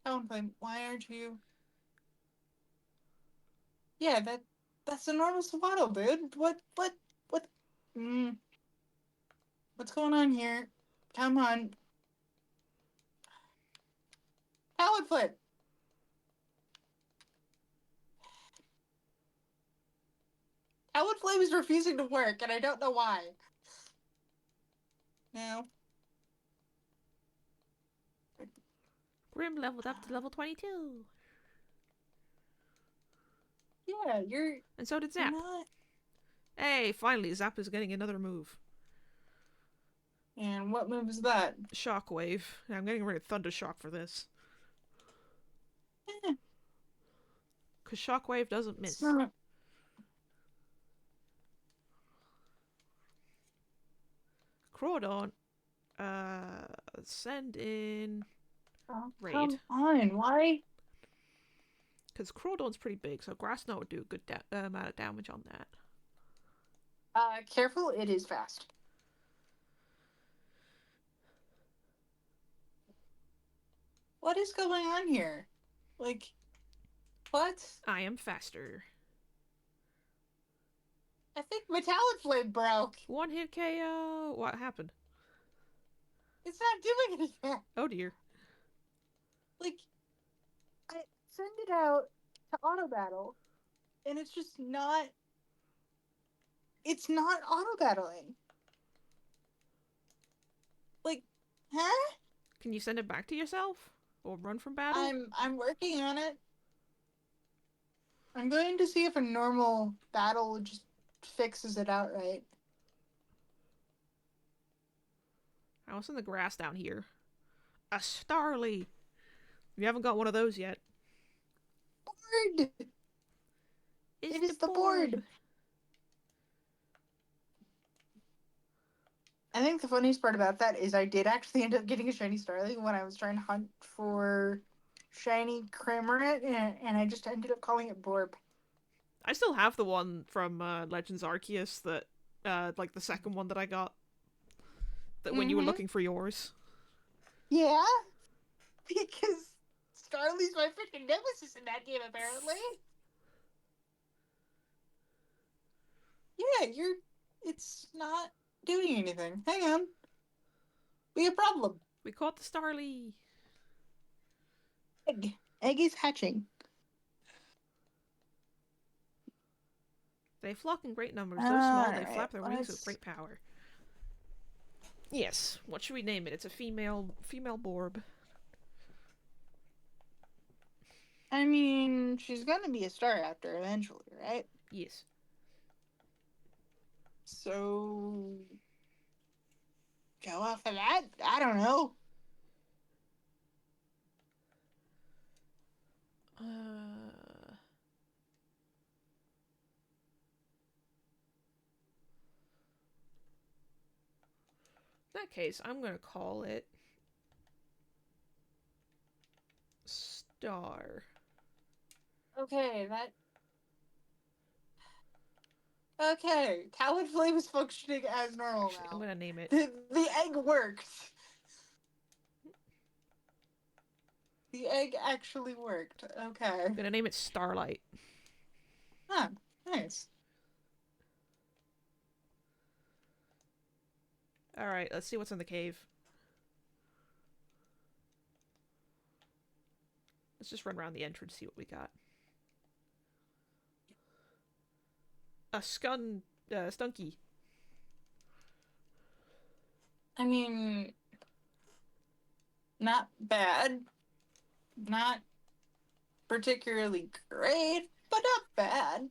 Talonflame, why aren't you? Yeah, that's a normal Savato, dude. What? Mm, what's going on here? Come on, Talonflame. Talonflame is refusing to work, and I don't know why. No. Grim leveled up to level 22. Yeah, And so did you're Zap. not. Hey, finally, Zap is getting another move. And what move is that? Shockwave. I'm getting rid of Thunder Shock for this. Eh, Because Shockwave doesn't it's miss. not. Crawdon. Send in Oh, Raid. come on, why? Because Crawdon's pretty big, so Grass Knot would do a good amount of damage on that. Careful, it is fast. What is going on here? Like, what? I am faster. I think my Talonflame broke. One hit KO. What happened? It's not doing anything. Oh dear. Like, I send it out to auto battle, and it's just not. It's not auto battling. Like, huh? Can you send it back to yourself? Or run from battle? I'm working on it. I'm going to see if a normal battle just fixes it outright. I was in the grass down here. A Starly! We haven't got one of those yet. Board! It is the board! I think the funniest part about that is I did actually end up getting a shiny Starling when I was trying to hunt for shiny Cramorant, and I just ended up calling it Borb. I still have the one from Legends Arceus that, like the second one that I got. That when you were looking for yours. Yeah? Because Starly's my freaking nemesis in that game, apparently. Yeah, it's not doing anything. Hang on. We have a problem. We caught the Starly! Egg. Egg is hatching. They flock in great numbers. Though small, they Alright, flap their wings with great power. Yes. What should we name it? It's a female Borb. I mean, she's gonna be a Staraptor eventually, right? Yes. So go off of that? I don't know. In that case, I'm gonna call it Star. Okay, Okay, Talonflame is functioning as normal Actually, now. I'm gonna name it. The egg worked. The egg actually worked. Okay. I'm gonna name it Starlight. Ah, nice. Alright, let's see what's in the cave. Let's just run around the entrance, see what we got. A stunky. I mean, not bad. Not particularly great, but not bad.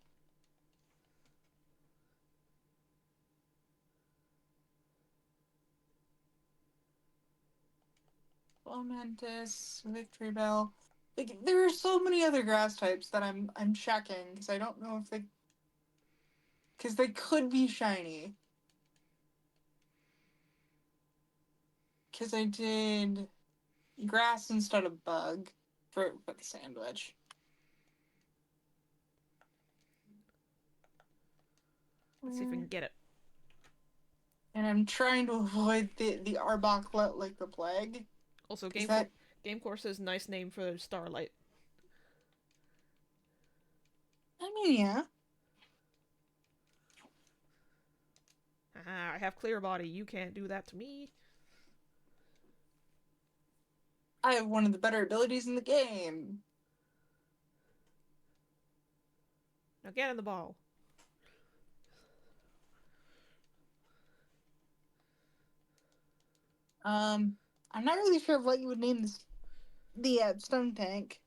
Fomentis, Victory Bell. Like, there are so many other grass types that I'm checking because I don't know if they could be shiny. Because I did grass instead of bug for the sandwich. Let's see if we can get it. And I'm trying to avoid the Arbok like the plague. Also, Game Course is a nice name for Starlight. I mean, yeah. Haha, I have clear body. You can't do that to me. I have one of the better abilities in the game. Now get in the ball. I'm not really sure of what you would name the stone tank.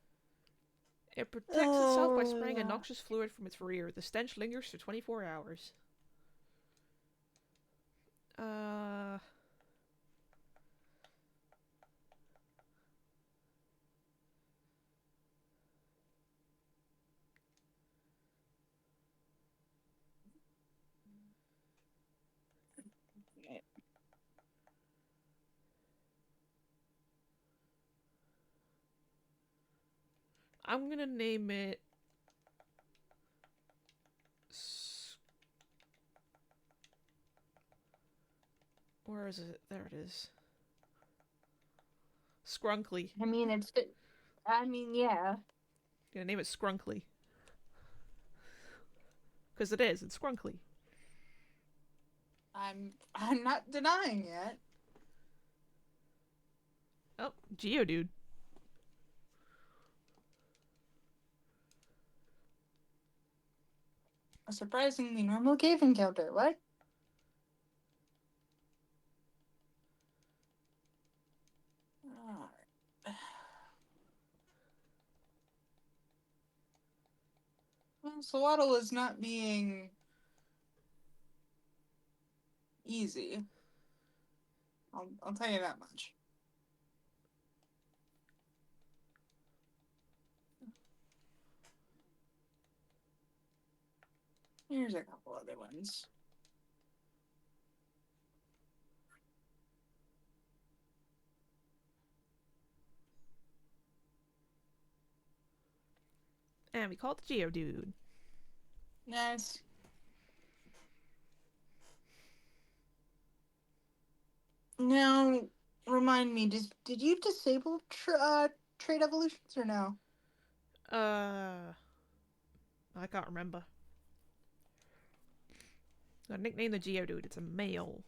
It protects itself by spraying a noxious fluid from its rear. The stench lingers for 24 hours. I'm gonna name it... Where is it? There it is. Scrunkly. I mean, yeah. Gonna name it Scrunkly. Because it is. It's Scrunkly. I'm not denying it. Oh, Geodude. A surprisingly normal cave encounter. What? Alright. Well, Swaddle is not being easy. I'll tell you that much. Here's a couple other ones. And we call it the Geodude. Nice. Now, remind me, did you disable trade evolutions or no? I can't remember. I nickname the Geodude. It's a male.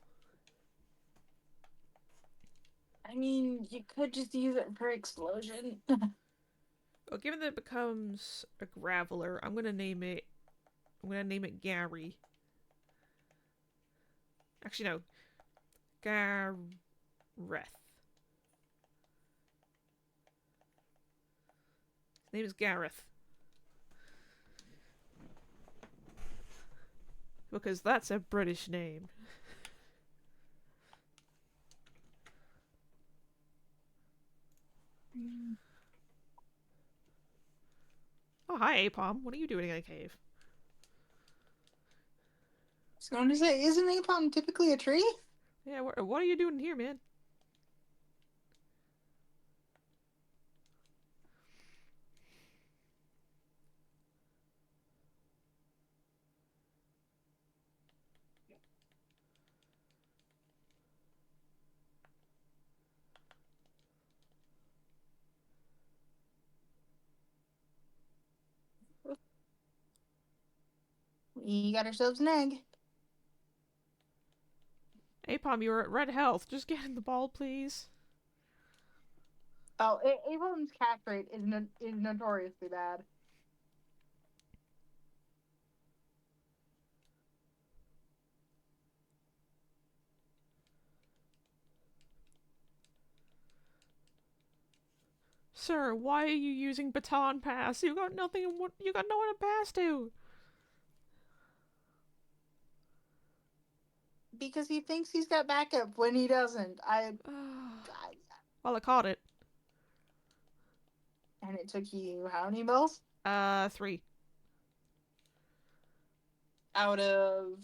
I mean, you could just use it for explosion. Well, given that it becomes a Graveler, I'm gonna name it Gary. Actually, no. Gareth. His name is Gareth. Because that's a British name. Oh, hi, Apom. What are you doing in a cave? I was going to say, isn't Apom typically a tree? Yeah, what are you doing here, man? We got ourselves an egg. Apom, you're at red health. Just get in the ball, please. Oh, Avon's catch rate is notoriously bad. Sir, why are you using baton pass? You got nothing. You got no one to pass to. Because he thinks he's got backup when he doesn't. Well, I caught it. And it took you how many bills? 3. Out of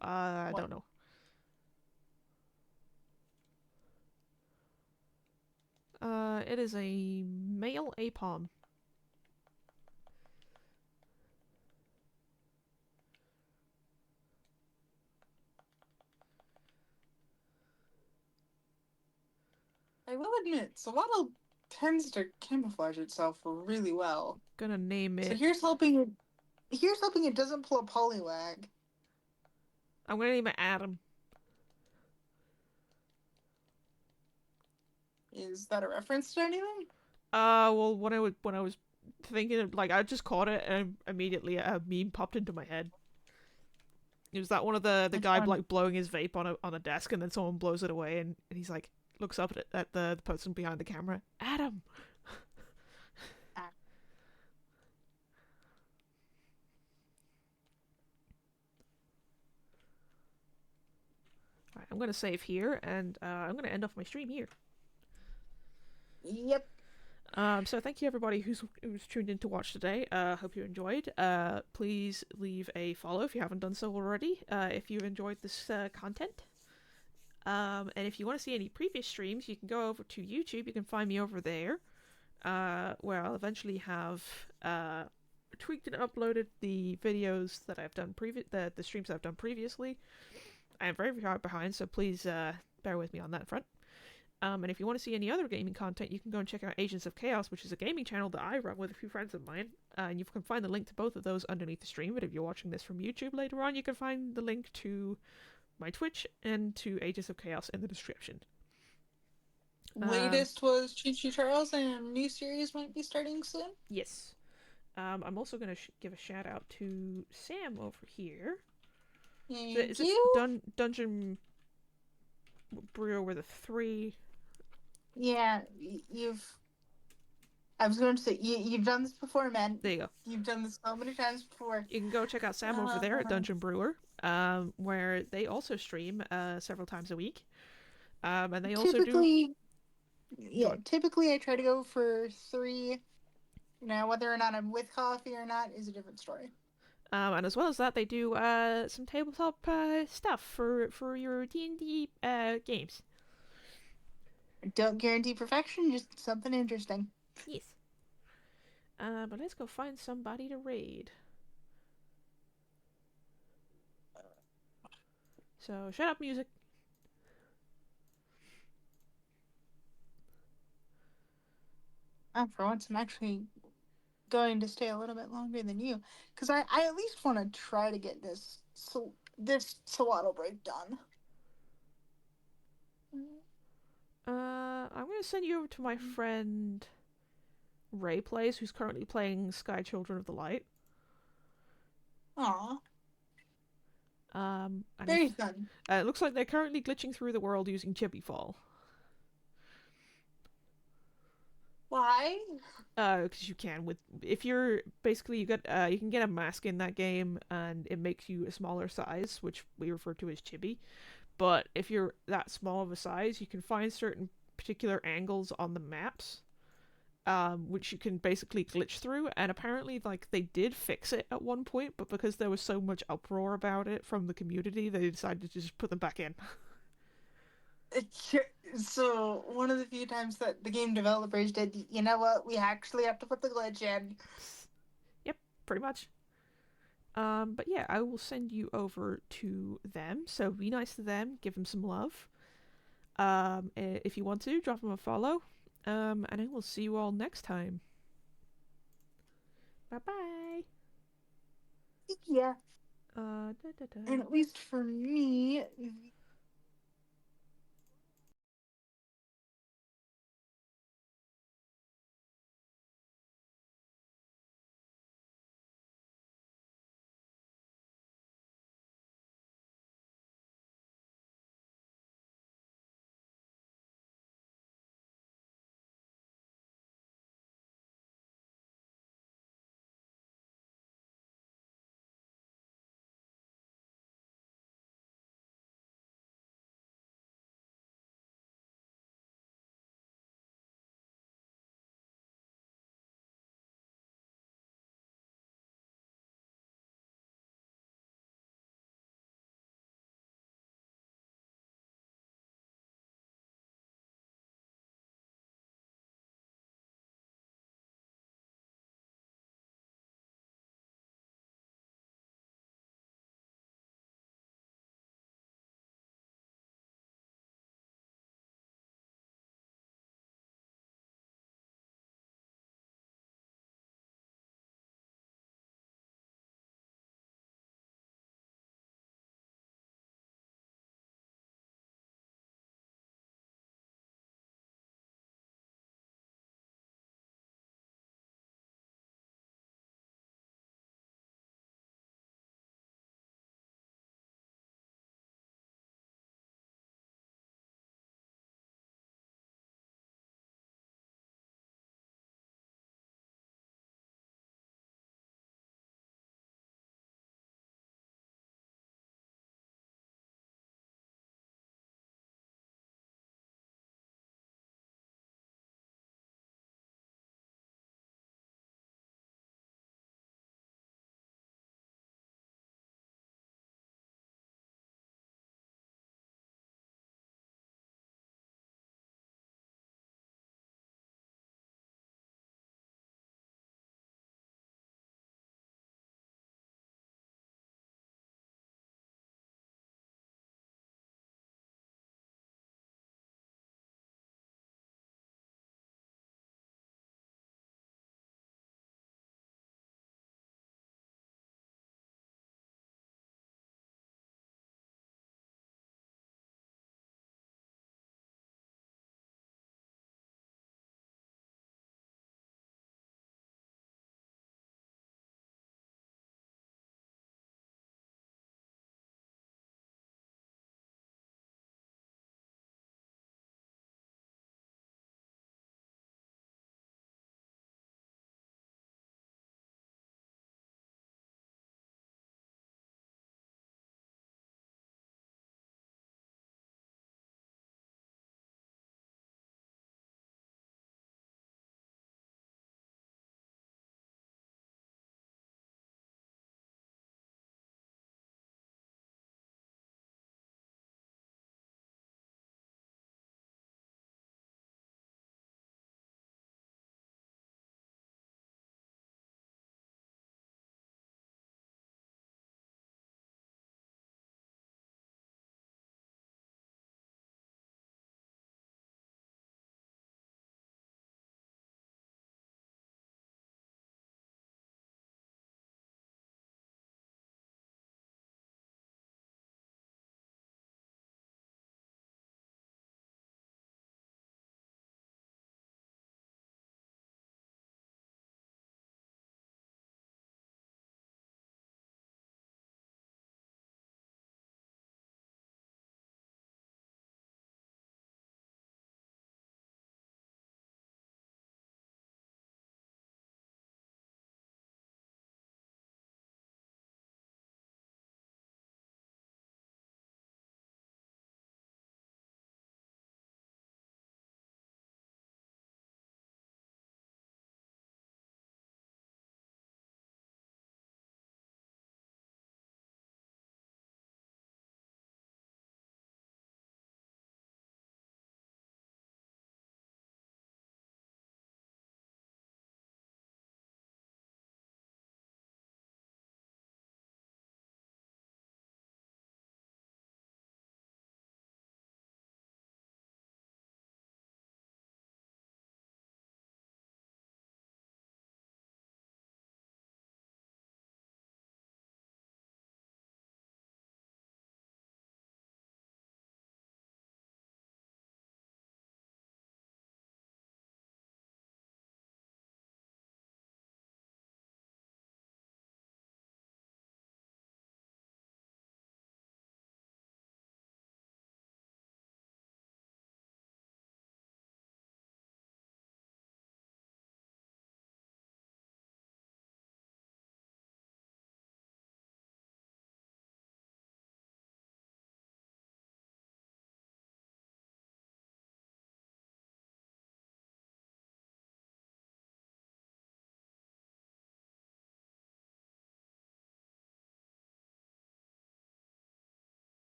I what? don't know. It is a male apom. I will admit, Swaddle tends to camouflage itself really well. Gonna name So it. here's hoping it. Here's hoping it doesn't pull a Poliwag. I'm gonna name it Adam. Is that a reference to anything? Well, when I was thinking of, like, I just caught it and immediately a meme popped into my head. It was that one of the Which guy one? like blowing his vape on a desk and then someone blows it away and he's like looks up at the person behind the camera. Adam. Ah. Alright, I'm gonna save here and I'm gonna end off my stream here. Yep. So thank you everybody who's tuned in to watch today. Hope you enjoyed. Please leave a follow if you haven't done so already. If you enjoyed this content. And if you want to see any previous streams, you can go over to YouTube. You can find me over there, where I'll eventually have tweaked and uploaded the videos that I've done the streams I've done previously. I am very far behind, so please bear with me on that front. And if you want to see any other gaming content, you can go and check out Agents of Chaos, which is a gaming channel that I run with a few friends of mine. And you can find the link to both of those underneath the stream. But if you're watching this from YouTube later on, you can find the link to my Twitch and to Agents of Chaos in the description. Latest was Choo Choo Charles, and new series might be starting soon. Yes. I'm also going to give a shout out to Sam over here. Thank Is it you. Dungeon Brewer with a 3? Yeah, you've. I was going to say you've done this before, man. There you go. You've done this so many times before. You can go check out Sam over there at Dungeon Brewer, where they also stream several times a week. And they also do. Yeah, typically I try to go for 3. Now, whether or not I'm with coffee or not is a different story. And as well as that, they do some tabletop stuff for your D&D games. Don't guarantee perfection, just something interesting. Yes. But let's go find somebody to raid. So, shut up, music. For once, I'm actually going to stay a little bit longer than you, because I at least want to try to get this Swaddle break done. I'm gonna send you over to my friend Ray Plays, who's currently playing Sky Children of the Light. Aw. And Very fun. It looks like they're currently glitching through the world using Chibi Fall. Why? Because you can if you're basically you can get a mask in that game and it makes you a smaller size, which we refer to as chibi. But if you're that small of a size, you can find certain particular angles on the maps, which you can basically glitch through. And apparently, like they did fix it at one point, but because there was so much uproar about it from the community, they decided to just put them back in. So one of the few times that the game developers did, you know what? We actually have to put the glitch in. Yep, pretty much. But yeah, I will send you over to them. So be nice to them, give them some love. If you want to, drop them a follow. And I will see you all next time. Bye bye. Yeah. Da, da, da. And at least for me,